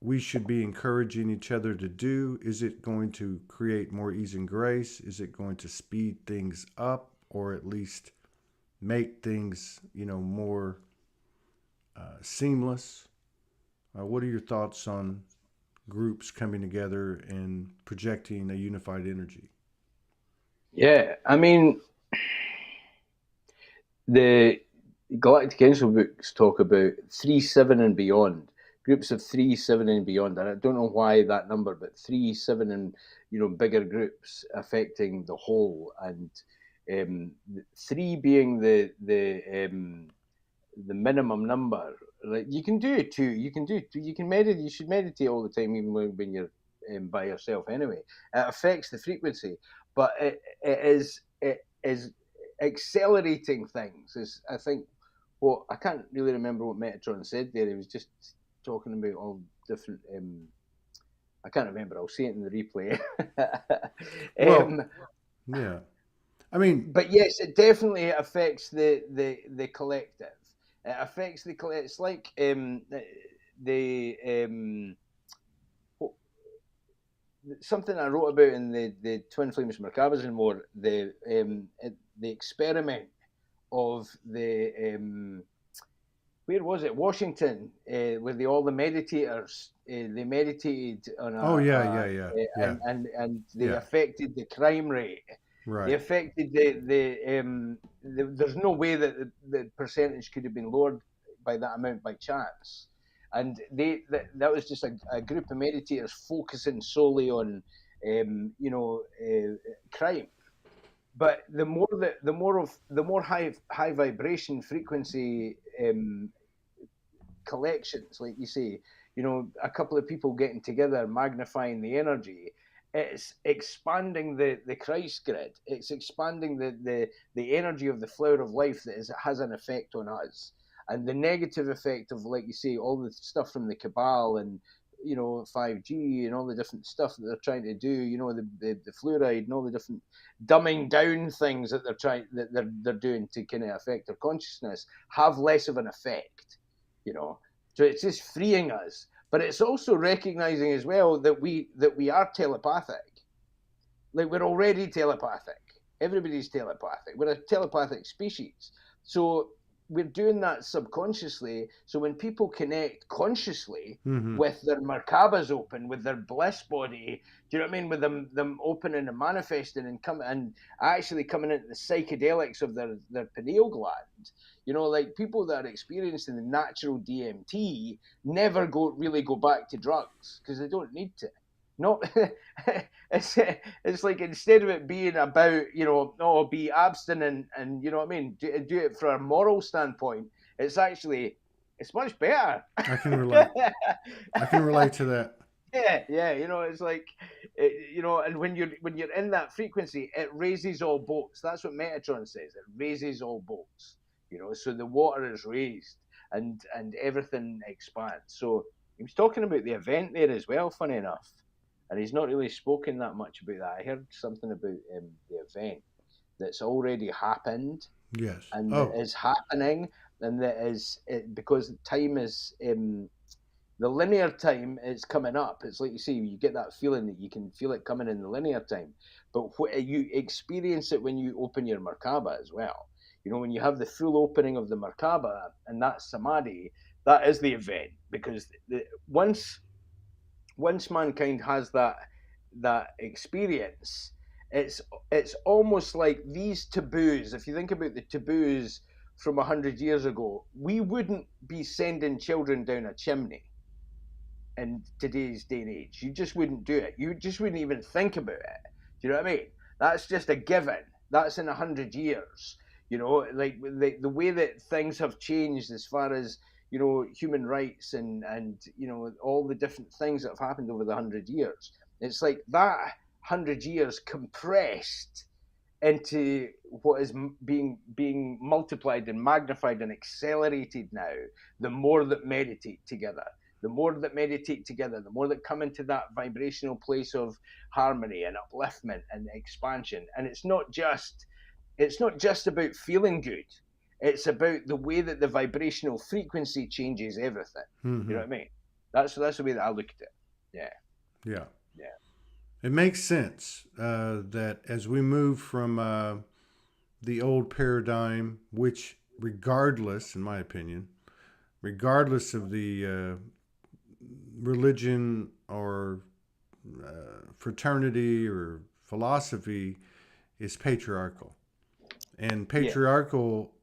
we should be encouraging each other to do? Is it going to create more ease and grace? Is it going to speed things up, or at least make things, more seamless? What are your thoughts on groups coming together and projecting a unified energy? Yeah, I mean, the Galactic Council books talk about 3, 7, and beyond. Groups of 3, 7, and beyond, and I don't know why that number, but 3, 7, and bigger groups affecting the whole, and 3 being the minimum number. Like you can do 2, you can do 2, you can meditate. You should meditate all the time, even when you're by yourself. Anyway, it affects the frequency, but it is accelerating things. Is I think what I can't really remember what Metatron said there. He was just talking about all different. I can't remember. I'll see it in the replay. Well, yeah. I mean, But yes, it definitely affects the collective. It affects the collective. It's like the something I wrote about in the Twin Flames Merkabahs and more, the experiment of the where was it, Washington, where all the meditators they meditated on oh yeah, and they yeah, affected the crime rate. They right. affected there's no way that the percentage could have been lowered by that amount by chance. And that was just a group of meditators focusing solely on crime. But the more high vibration frequency collections, like you say, a couple of people getting together, magnifying the energy, it's expanding the Christ grid. It's expanding the energy of the flower of life that has an effect on us. And the negative effect of, like you say, all the stuff from the Cabal and 5G and all the different stuff that they're trying to do, the fluoride and all the different dumbing down things that they're doing to kind of affect our consciousness, have less of an effect, So it's just freeing us, but it's also recognizing as well that we are telepathic. Like, we're already telepathic. Everybody's telepathic. We're a telepathic species. So we're doing that subconsciously. So when people connect consciously Mm-hmm. with their Merkabahs open, with their bliss body, do you know what I mean? With them opening and manifesting and actually coming into the psychedelics of their pineal gland. Like people that are experiencing the natural DMT never really go back to drugs because they don't need to. No, it's like, instead of it being about be abstinent and what I mean, do it from a moral standpoint, it's much better. I can relate. I can relate to that. Yeah, it's like, and when you're in that frequency, it raises all boats. That's what Metatron says. It raises all boats. So the water is raised and everything expands. So he was talking about the event there as well. Funny enough. And he's not really spoken that much about that. I heard something about the event that's already happened Yes. and that Oh, is happening, and that is because time is the linear time is coming up. It's like you say, you get that feeling that you can feel it coming in the linear time, but you experience it when you open your Merkabah as well. When you have the full opening of the Merkabah and that samadhi, that is the event, because once mankind has that experience, it's almost like these taboos. If you think about the taboos from 100 years ago, we wouldn't be sending children down a chimney in today's day and age. You just wouldn't do it. You just wouldn't even think about it. Do you know what I mean? That's just a given. That's in 100 years. Like the way that things have changed as far as human rights and all the different things that have happened over the 100 years. It's like that 100 years compressed into what is being multiplied and magnified and accelerated now. The more that meditate together, the more that meditate together, the more that come into that vibrational place of harmony and upliftment and expansion. And it's not just about feeling good. It's about the way that the vibrational frequency changes everything. You know what I mean? That's the way that I look at it. Yeah. Yeah. Yeah. It makes sense that as we move from the old paradigm, which regardless, in my opinion, regardless of the religion or fraternity or philosophy, is patriarchal. And patriarchal,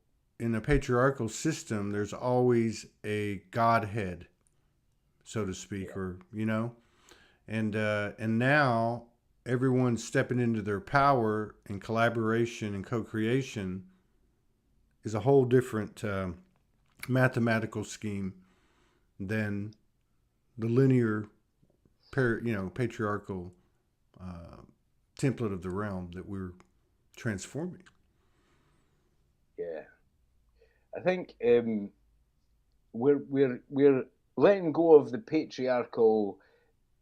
in a patriarchal system, there's always a godhead, so to speak, or, you know, and now everyone's stepping into their power, and collaboration and co-creation is a whole different mathematical scheme than the linear, patriarchal template of the realm that we're transforming. Yeah. I think we're letting go of the patriarchal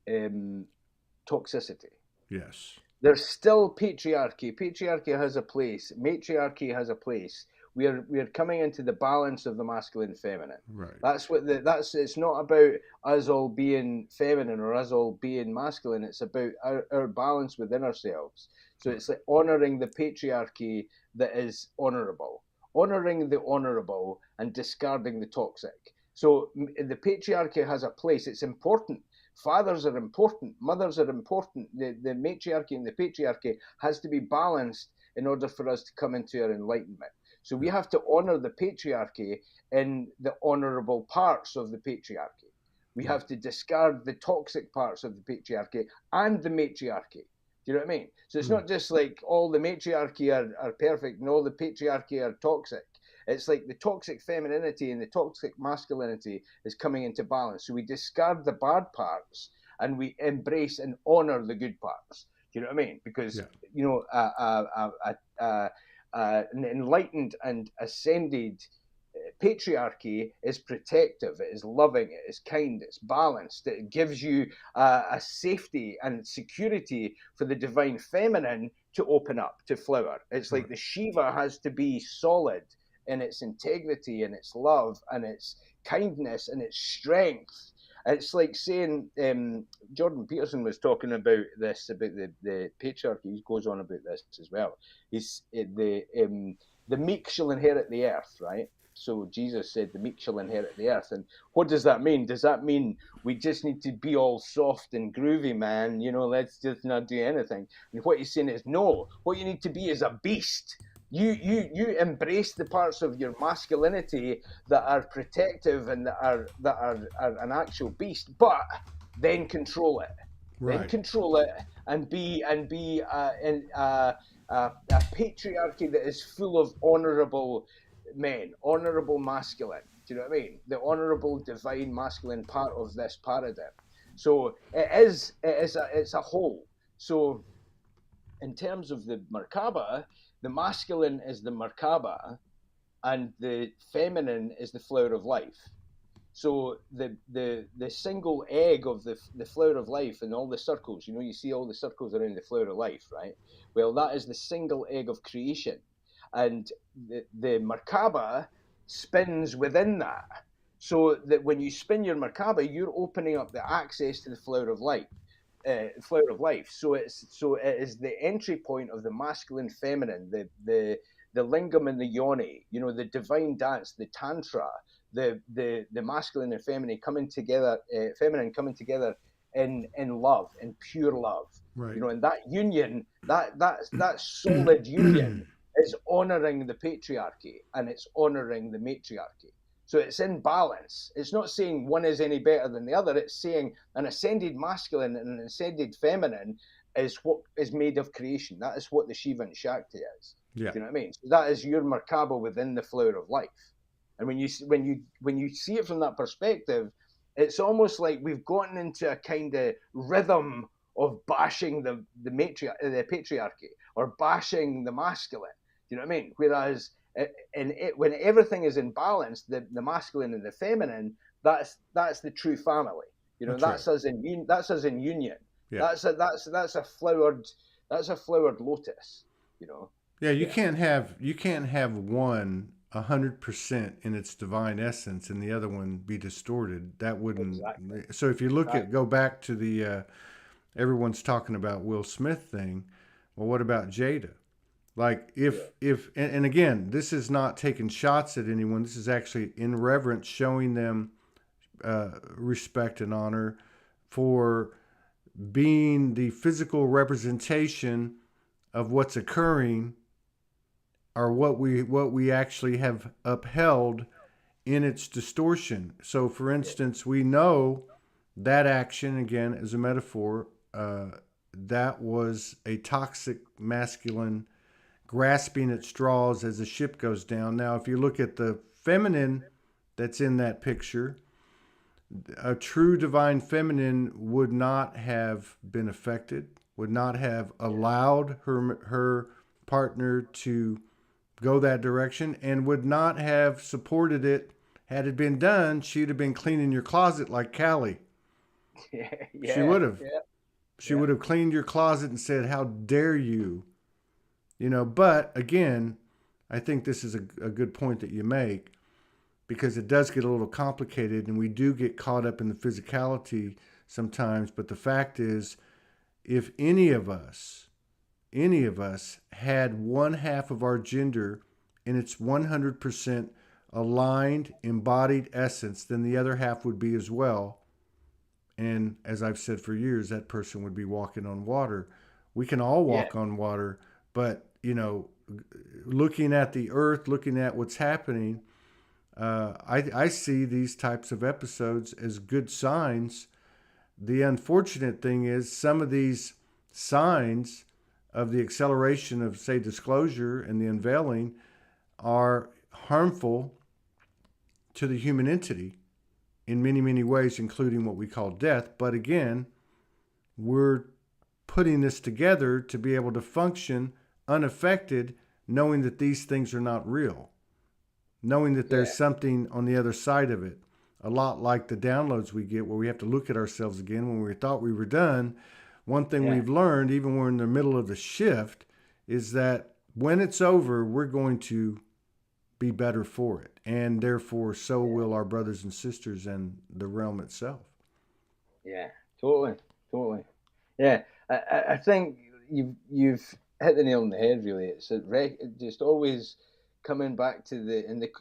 toxicity. Yes. There's still patriarchy. Patriarchy has a place. Matriarchy has a place. We are coming into the balance of the masculine and feminine. Right. It's not about us all being feminine or us all being masculine. It's about our balance within ourselves. So it's like honoring the patriarchy that is honorable, honoring the honorable and discarding the toxic. So the patriarchy has a place. It's important. Fathers are important. Mothers are important. The matriarchy and the patriarchy has to be balanced in order for us to come into our enlightenment. So we have to honor the patriarchy in the honorable parts of the patriarchy. We have to discard the toxic parts of the patriarchy and the matriarchy. Do you know what I mean? So it's not just like all the matriarchy are perfect and all the patriarchy are toxic. It's like the toxic femininity and the toxic masculinity is coming into balance. So we discard the bad parts and we embrace and honor the good parts. Do you know what I mean? Because, an enlightened and ascended patriarchy is protective, it is loving, it is kind, it's balanced, it gives you a safety and security for the divine feminine to open up, to flower. It's like the Shiva has to be solid in its integrity and its love and its kindness and its strength. It's like saying, Jordan Peterson was talking about this, about the patriarchy. He goes on about this as well. He's the meek shall inherit the earth, right? So Jesus said the meek shall inherit the earth. And what does that mean? Does that mean we just need to be all soft and groovy, man? You know, let's just not do anything. And what he's saying is, no, what you need to be is a beast. You embrace the parts of your masculinity that are protective and that are an actual beast, but then control it. Right. Then control it and be a patriarchy that is full of honorable men, honorable masculine. Do you know what I mean? The honorable divine masculine part of this paradigm. So it's a whole. So in terms of the Merkaba, the masculine is the Merkaba and the feminine is the flower of life. So the single egg of the flower of life and all the circles, you see all the circles around the flower of life, right? Well, that is the single egg of creation. And the Merkaba spins within that. So that when you spin your Merkaba, you're opening up the access to the flower of life. So it is the entry point of the masculine, feminine, the lingam and the yoni. The divine dance, the tantra, the masculine and feminine coming together, in love, in pure love. Right. And that union, that solid union is honoring the patriarchy and it's honoring the matriarchy. So it's in balance. It's not saying one is any better than the other. It's saying an ascended masculine and an ascended feminine is what is made of creation. That is what the Shiva and Shakti is. Yeah. Do you know what I mean? So that is your Merkaba within the flower of life. And when you see it from that perspective, it's almost like we've gotten into a kind of rhythm of bashing the patriarchy or bashing the masculine. Do you know what I mean? Whereas when everything is in balance, the masculine and the feminine, that's the true family. You know, That's right. that's us in union. Yeah. That's a flowered lotus. You know. Yeah, Yeah. you can't have one 100% in its divine essence and the other one be distorted. That wouldn't. Exactly. So if you look at Exactly. go back to the everyone's talking about Will Smith thing. Well, what about Jada? Like Yeah. if and again, this is not taking shots at anyone. This is actually in reverence, showing them respect and honor for being the physical representation of what's occurring, or what we actually have upheld in its distortion. So, for Yeah. instance, we know that action again as a metaphor. That was a toxic masculine grasping at straws as the ship goes down. Now, if you look at the feminine that's in that picture, a true divine feminine would not have been affected, would not have allowed her partner to go that direction, and would not have supported it. Had it been done, she'd have been cleaning your closet like Callie. Yeah. She Yeah. would have. Yeah. She Yeah. would have cleaned your closet and said, "How dare you?" You know. But again, I think this is a good point that you make, because it does get a little complicated and we do get caught up in the physicality sometimes. But the fact is, if any of us had one half of our gender in its 100% aligned, embodied essence, then the other half would be as well. And as I've said for years, that person would be walking on water. We can all Yeah. walk on water, but, looking at the earth, looking at what's happening, I see these types of episodes as good signs. The unfortunate thing is some of these signs of the acceleration of, say, disclosure and the unveiling are harmful to the human entity in many, many ways, including what we call death. But again, we're putting this together to be able to function unaffected, knowing that these things are not real, knowing that Yeah. there's something on the other side of it. A lot like the downloads we get where we have to look at ourselves again when we thought we were done. One thing Yeah. we've learned, even when we're in the middle of the shift, is that when it's over, we're going to be better for it. And therefore, so will our brothers and sisters and the realm itself. Yeah. Totally. Totally. Yeah. I think you've hit the nail on the head. Really, just always coming back to it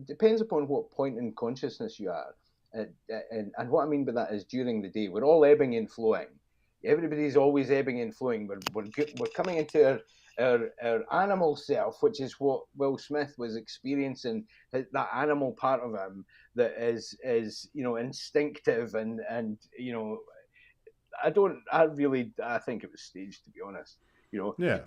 depends upon what point in consciousness you are. And what I mean by that is during the day, we're all ebbing and flowing. Everybody's always ebbing and flowing. We're coming into our animal self, which is what Will Smith was experiencing. That animal part of him that is instinctive and I think it was staged, to be honest. You know, Yeah.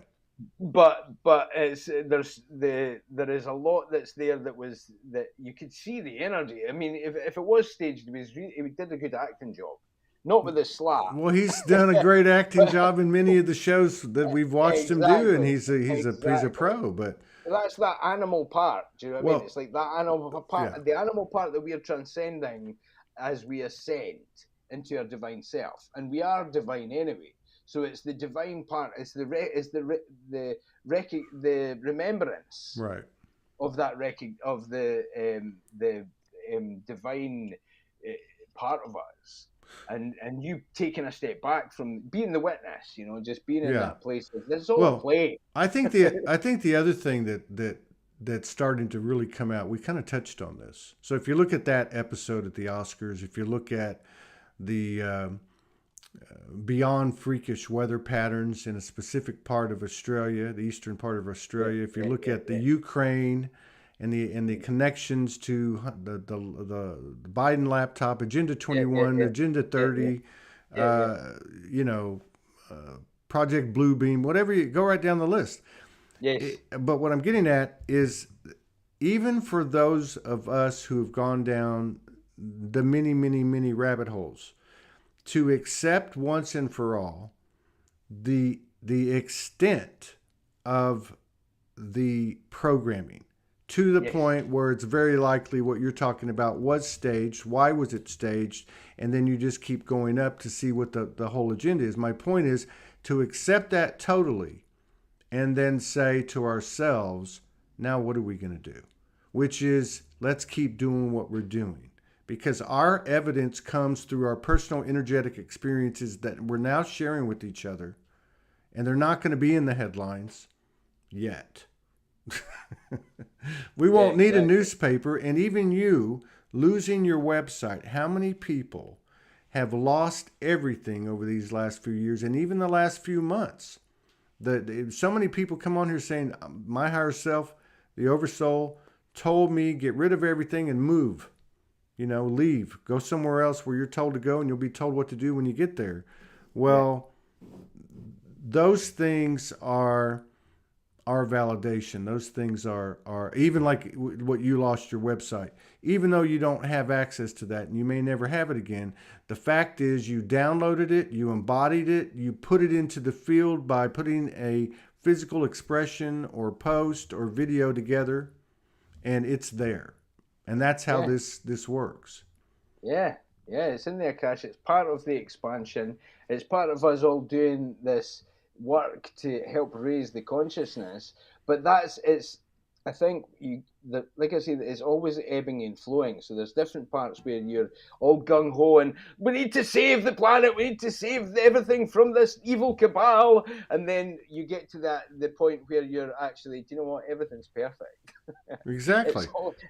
but there is a lot that's there that you could see the energy. I mean, if it was staged, he did a good acting job, not with the slap. Well, he's done a great acting job in many of the shows that we've watched him do, and Exactly, he's a exactly. pro. But That's that animal part. Do you know what I mean? well, It's like that animal yeah, part, the animal part that we are transcending as we ascend into our divine self, and we are divine anyway. So it's the divine part. It's the remembrance right. of the divine uh, part of us, and you taking a step back from being the witness. Just being in Yeah. that place. This is all a Well, play. I think the other thing that's starting to really come out, we kind of touched on this. So if you look at that episode at the Oscars, if you look at the beyond freakish weather patterns in a specific part of Australia, the eastern part of Yeah, Australia, if you yeah, look yeah, at the yeah. Ukraine and the connections to the Biden laptop, Agenda Yeah, yeah, 21, yeah, Agenda yeah, yeah, 30, yeah, yeah, uh, you know, Project Bluebeam, whatever, you go right down the list. yes, But what I'm getting at is, even for those of us who have gone down the many, many, many rabbit holes, to accept once and for all the extent of the programming, to the Yes. point where it's very likely what you're talking about was staged. Why was it staged? And then you just keep going up to see what the whole agenda is. My point is to accept that totally and then say to ourselves, now what are we going to do? Which is, let's keep doing what we're doing. Because our evidence comes through our personal energetic experiences that we're now sharing with each other. And they're not going to be in the headlines yet. We won't need a newspaper. And even you losing your website, how many people have lost everything over these last few years and even the last few months? So many people come on here saying, my higher self, the oversoul, told me get rid of everything and move. Leave. Go somewhere else where you're told to go, and you'll be told what to do when you get there. Well, those things are validation. Those things are even like what you lost your website. Even though you don't have access to that and you may never have it again, the fact is you downloaded it, you embodied it, you put it into the field by putting a physical expression or post or video together, and it's there. And that's how this works. Yeah, it's in the Akash. It's part of the expansion. It's part of us all doing this work to help raise the consciousness. But I think like I said, it's always ebbing and flowing. So there's different parts where you're all gung ho and we need to save the planet, we need to save everything from this evil cabal, and then you get to the point where you're actually, do you know what? Everything's perfect. Exactly.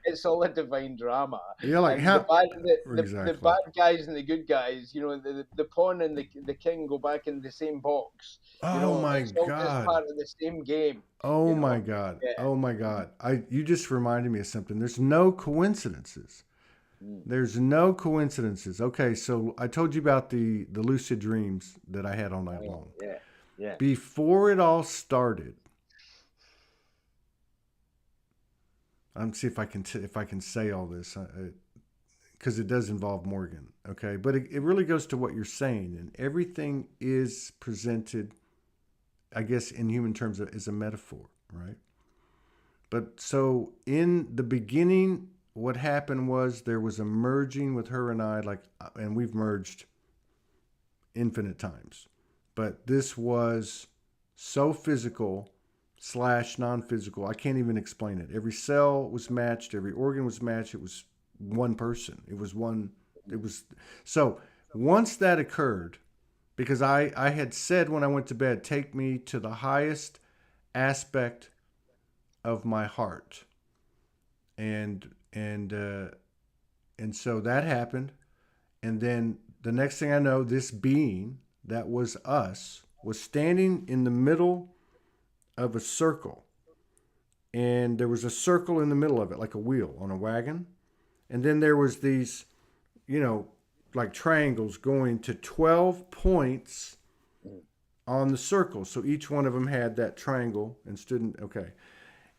It's all a divine drama. Yeah, like and how the bad guys and the good guys, the pawn and the king go back in the same box. Oh my it's all just God. part of the same game. Oh my God. Yeah. Oh my God. You just reminded me of something. There's no coincidences. There's no coincidences. Okay, so I told you about the lucid dreams that I had all night long. Yeah. Before it all started, I'm see if I can say all this because it does involve Morgan. Okay, but it really goes to what you're saying, and everything is presented, I guess, in human terms as a metaphor, right? But so in the beginning, what happened was there was a merging with her and I, and we've merged infinite times. But this was so physical / non-physical. I can't even explain it. Every cell was matched. Every organ was matched. It was one person. So once that occurred, because I had said when I went to bed, take me to the highest aspect of my heart. And so that happened. And then the next thing I know, this being that was us was standing in the middle of a circle. And there was a circle in the middle of it, like a wheel on a wagon. And then there was these, like triangles going to 12 points on the circle. So each one of them had that triangle and stood in,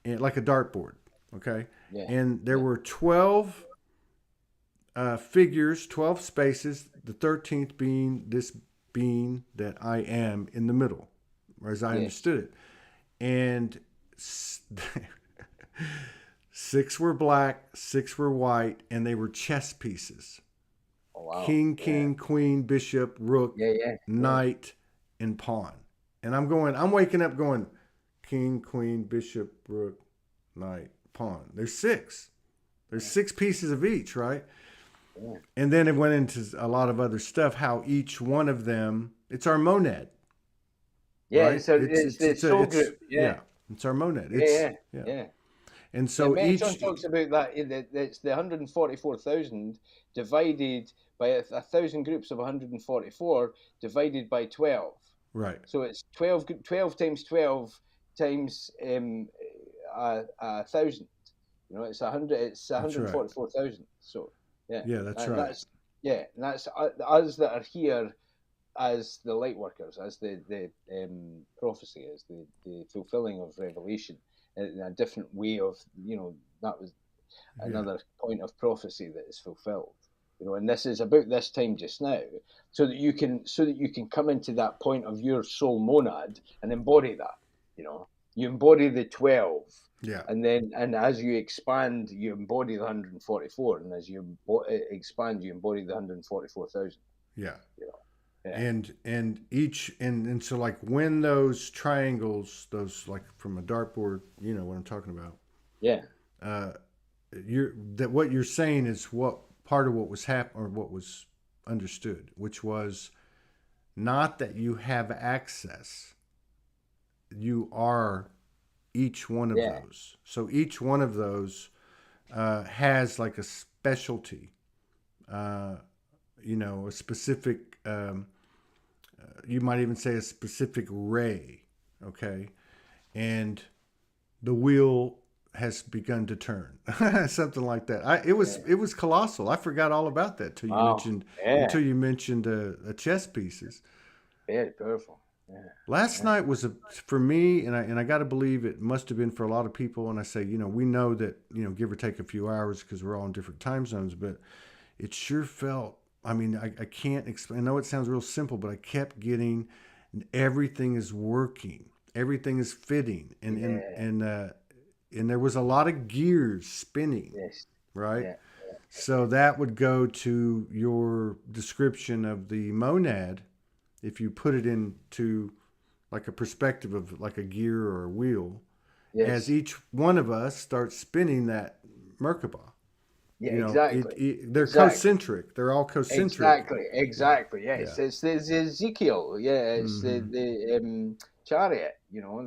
and like a dartboard, Yeah. And there were 12 figures, 12 spaces, the 13th being this being that I am in the middle, as I understood it. And 6 were black, 6 were white, and they were chess pieces. Oh, wow. King, queen, bishop, rook, knight, and pawn. And I'm waking up going, king, queen, bishop, rook, knight, pawn. There's 6. There's 6 pieces of each, right? Yeah. And then it went into a lot of other stuff, how each one of them, it's our monad. Yeah, right? So it's the soul group. Yeah. It's our monad. Yeah. And so Metatron talks about that. It's the 144,000 divided by 1,000 groups of 144 divided by 12. Right. So it's 12 times 12 times 1,000. It's 100. It's 144,000. So yeah, that's right. And that's us that are here as the light workers, as the prophecy, as the fulfilling of revelation in a different way of, that was another point of prophecy that is fulfilled. And this is about this time just now, so that you can come into that point of your soul monad and embody that. You embody the 12, Yeah. And as you expand, you embody the 144, and as you expand, you embody the 144,000. Yeah. You know, yeah, And each and so like when those triangles, those like from a dartboard, you know what I'm talking about. yeah, Uh, you're that what you're saying is what part of what was or what was understood, which was not that you have access, you are each one of yeah, those. So each one of those has like a specialty, uh, you know, a specific, you might even say a specific ray, okay? And the wheel has begun to turn, something like that. yeah. It was colossal. I forgot all about that Wow, yeah, until you mentioned the chess pieces. very powerful. Yeah, Last yeah, night was for me, and I got to believe it must have been for a lot of people. And I say, you know, we know that, you know, give or take a few hours because we're all in different time zones, but it sure felt. I mean, I can't explain. I know it sounds real simple, but I kept getting everything is working, everything is fitting, yeah, and there was a lot of gears spinning, yes, right? yeah, So that would go to your description of the monad if you put it into like a perspective of like a gear or a wheel, as yes, each one of us starts spinning that Merkaba. yeah, You know, exactly, they're exactly. concentric. They're all concentric. Exactly, Yeah, exactly. yeah. Yes, it's the Ezekiel. Yeah, it's Mm-hmm. the chariot. You know,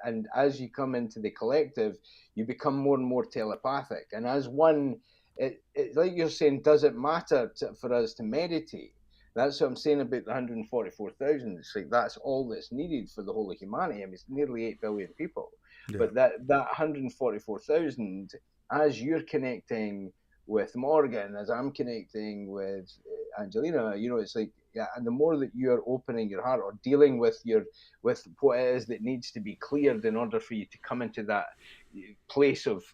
and as you come into the collective, you become more and more telepathic. And as one, it's like you're saying, does it matter for us to meditate? That's what I'm saying about the 144,000. It's like that's all that's needed for the whole of humanity. I mean, it's nearly 8 billion people, Yeah. but that 144,000, as you're connecting with Morgan, as I'm connecting with Angelina, you know, it's like, yeah, and the more that you're opening your heart or dealing with what it is that needs to be cleared in order for you to come into that place of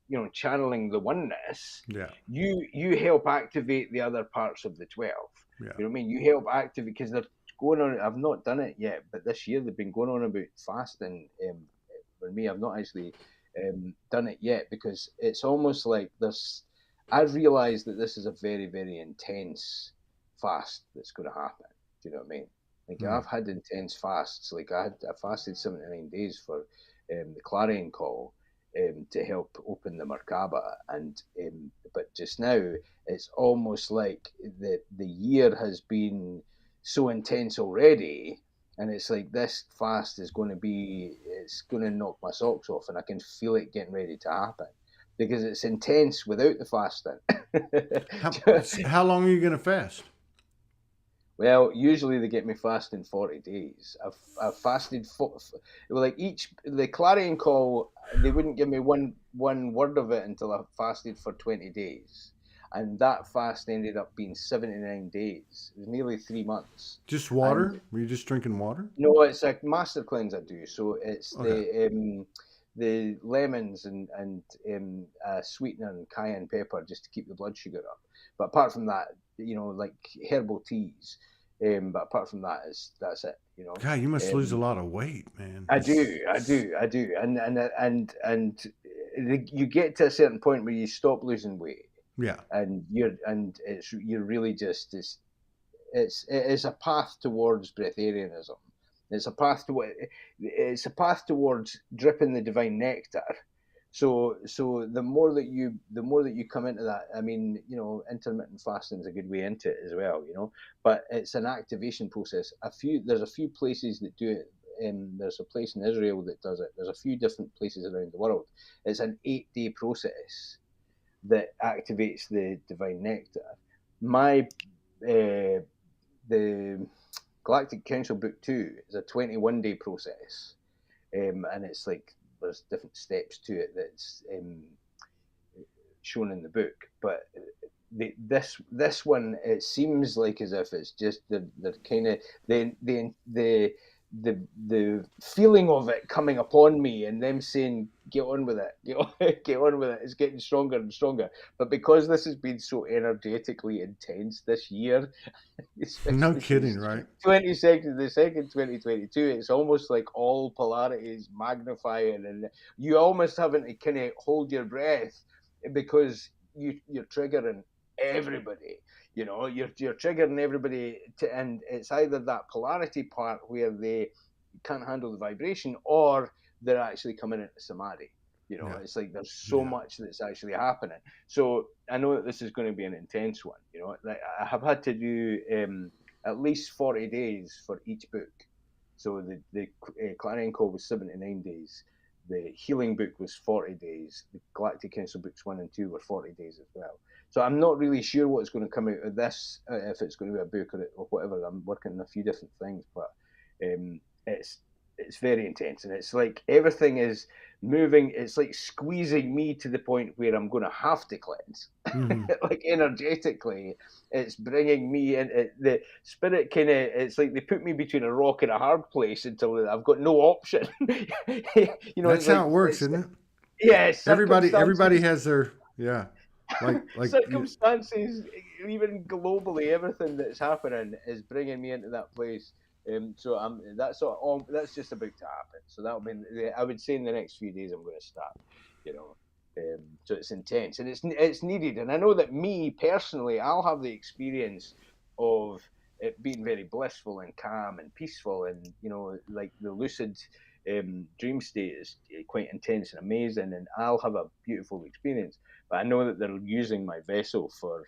you know, channeling the oneness, Yeah. you help activate the other parts of the 12. Yeah. You know what I mean? You help activate because they're going on. I've not done it yet, but this year they've been going on about fasting. For me, I've not actually done it yet because it's almost like this. I've realised that this is a very, very intense fast that's going to happen. Do you know what I mean? Like Mm. I've had intense fasts. Like I fasted 79 days for the clarion call to help open the Merkaba. And but just now, it's almost like the year has been so intense already, and it's like this fast is going to be, it's going to knock my socks off, and I can feel it getting ready to happen because it's intense without the fasting. How how long are you gonna fast? Well, usually they get me fasting 40 days. I've fasted well, like each the clarion call, they wouldn't give me one word of it until I fasted for 20 days, and that fast ended up being 79 days. It was nearly 3 months, Just and water? Were you just drinking water? no, it's a master cleanse I do. So it's Okay. the lemons and sweetener and cayenne pepper just to keep the blood sugar up. But apart from that, you know, like herbal teas. But apart from that, is that's it. You know, God, you must lose a um, lot of weight, man. I do, I do, I do, and you get to a certain point where you stop losing weight, Yeah. and you're really just it is a path towards breatharianism. It's a path towards dripping the divine nectar. So the more that you come into that, I mean, you know, intermittent fasting is a good way into it as well, you know. But it's an activation process. There's a few places that do it. There's a place in Israel that does it. There's a few different places around the world. It's an 8-day process that activates the divine nectar. My uh, the Galactic Council Book 2 is a 21-day process, and it's like there's different steps to it that's shown in the book. But this one, it seems like as if it's just the kind of the feeling of it coming upon me and them saying get on with it. Get on with it. It's getting stronger and stronger. But because this has been so energetically intense this year, No especially kidding, since right? 2022, it's almost like all polarities magnifying, and you almost having to kind of hold your breath because you're triggering everybody. You're triggering everybody, and it's either that polarity part where they can't handle the vibration, or they're actually coming into samadhi. Yeah. It's like there's so much that's actually happening. So I know that this is going to be an intense one. Like I have had to do at least 40 days for each book. So the Clarion Call was 79 days. The Healing book was 40 days. The Galactic Council books 1 and 2 were 40 days as well. So I'm not really sure what's going to come out of this, if it's going to be a book or whatever. I'm working on a few different things, but it's very intense, and it's like everything is moving. It's like squeezing me to the point where I'm going to have to cleanse. Like energetically, it's bringing me in. The spirit kind of, it's like they put me between a rock and a hard place until I've got no option. That's how it works, isn't it? Yeah, Everybody has their like circumstances, even globally, everything that's happening is bringing me into that place. So that's just about to happen. So that'll be, I would say, in the next few days I'm going to start. So it's intense and it's needed. And I know that me personally, I'll have the experience of it being very blissful and calm and peaceful, and like the lucid dream state is quite intense and amazing, and I'll have a beautiful experience. But I know that they're using my vessel for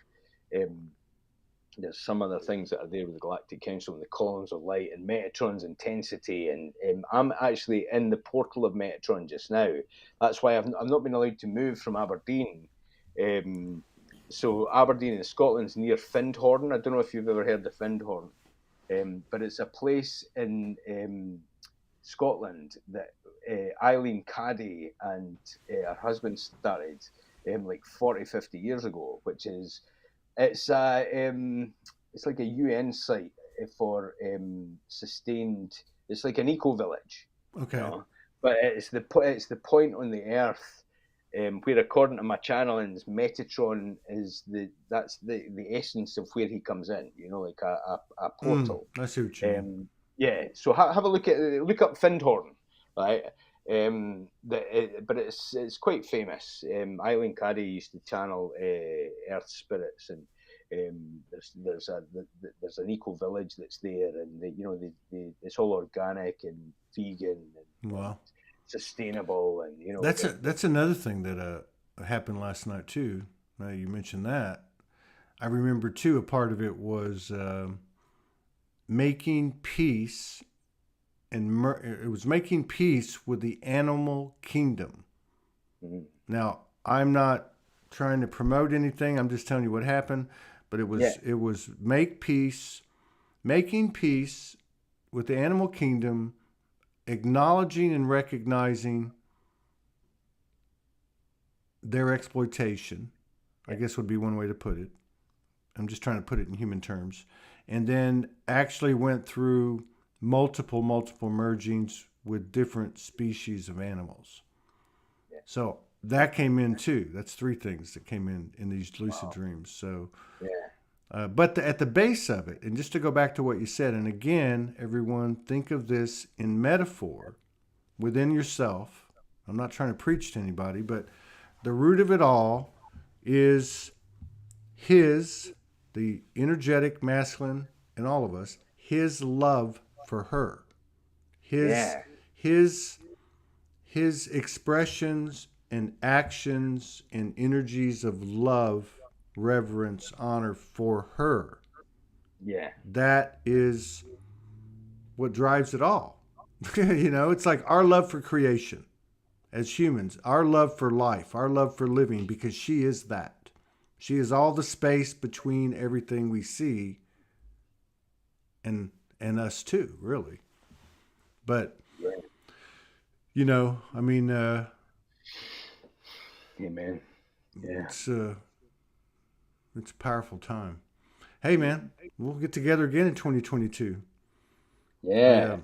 there's some other things that are there with the Galactic Council and the columns of light and Metatron's intensity, and I'm actually in the portal of Metatron just now. That's why I've not been allowed to move from Aberdeen. So Aberdeen in Scotland's near Findhorn. I don't know if you've ever heard of Findhorn, but it's a place in Scotland that Eileen Caddy and her husband started like 40, 50 years ago, which is it's like a UN site for sustained. It's like an eco village. Okay. But it's the point on the earth where, according to my channelings, Metatron is the essence of where he comes in. Like a portal. I see what you mean. Yeah. So have a look up Findhorn, right? But it's quite famous. Eileen Caddy used to channel earth spirits, and there's an eco village that's there, and it's all organic and vegan and wow, sustainable, and that's another thing that happened last night too. Now you mentioned that, I remember too. A part of it was making peace. And it was making peace with the animal kingdom. Mm-hmm. Now, I'm not trying to promote anything. I'm just telling you what happened. But it was making peace with the animal kingdom, acknowledging and recognizing their exploitation, I guess would be one way to put it. I'm just trying to put it in human terms. And then actually went through multiple mergings with different species of animals. Yeah. So that came in too. That's three things that came in these lucid dreams. So, but at the base of it, and just to go back to what you said, and again, everyone think of this in metaphor within yourself. I'm not trying to preach to anybody, but the root of it all is the energetic masculine in all of us, his love for her, his expressions and actions and energies of love, reverence, honor for her. Yeah, that is what drives it all. It's like our love for creation as humans, our love for life, our love for living, because she is that. She is all the space between everything we see and us too, really. But I mean, man, it's a powerful time. Hey, man, we'll get together again in 2022. Yeah.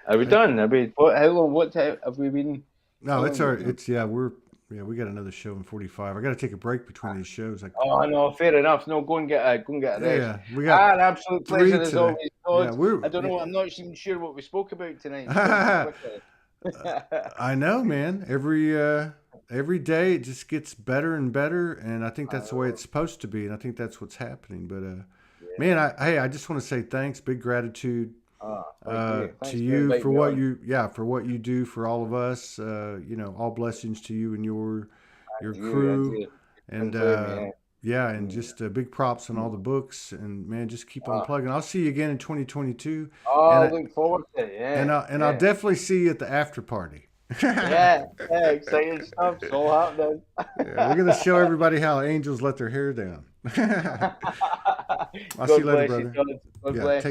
Are we done? How long? What have we been? No, it's our. It's we got another show in 45. I got to take a break between these shows. Like, Oh no, fair enough. No, go and get a rest. yeah, we got An absolute 3 pleasure as today. always, Yeah, Todd. I don't know. I'm not even sure what we spoke about tonight. I know, man. Every day it just gets better and better, and I think that's the way it's supposed to be, and I think that's what's happening. But man, I just want to say thanks, big gratitude Thank to you. you Thanks for me what on. for what you do for all of us. All blessings to you and your And crew, you. and and Mm. just big props on all the books, and man, just keep on Ah. plugging. I'll see you again in 2022, and Oh, look forward to it. I'll definitely see you at the after party. Exciting stuff. It's all happening. Yeah, we're gonna show everybody how angels let their hair down. I'll see you God later, bless you, brother. Todd. God Yeah, bless. take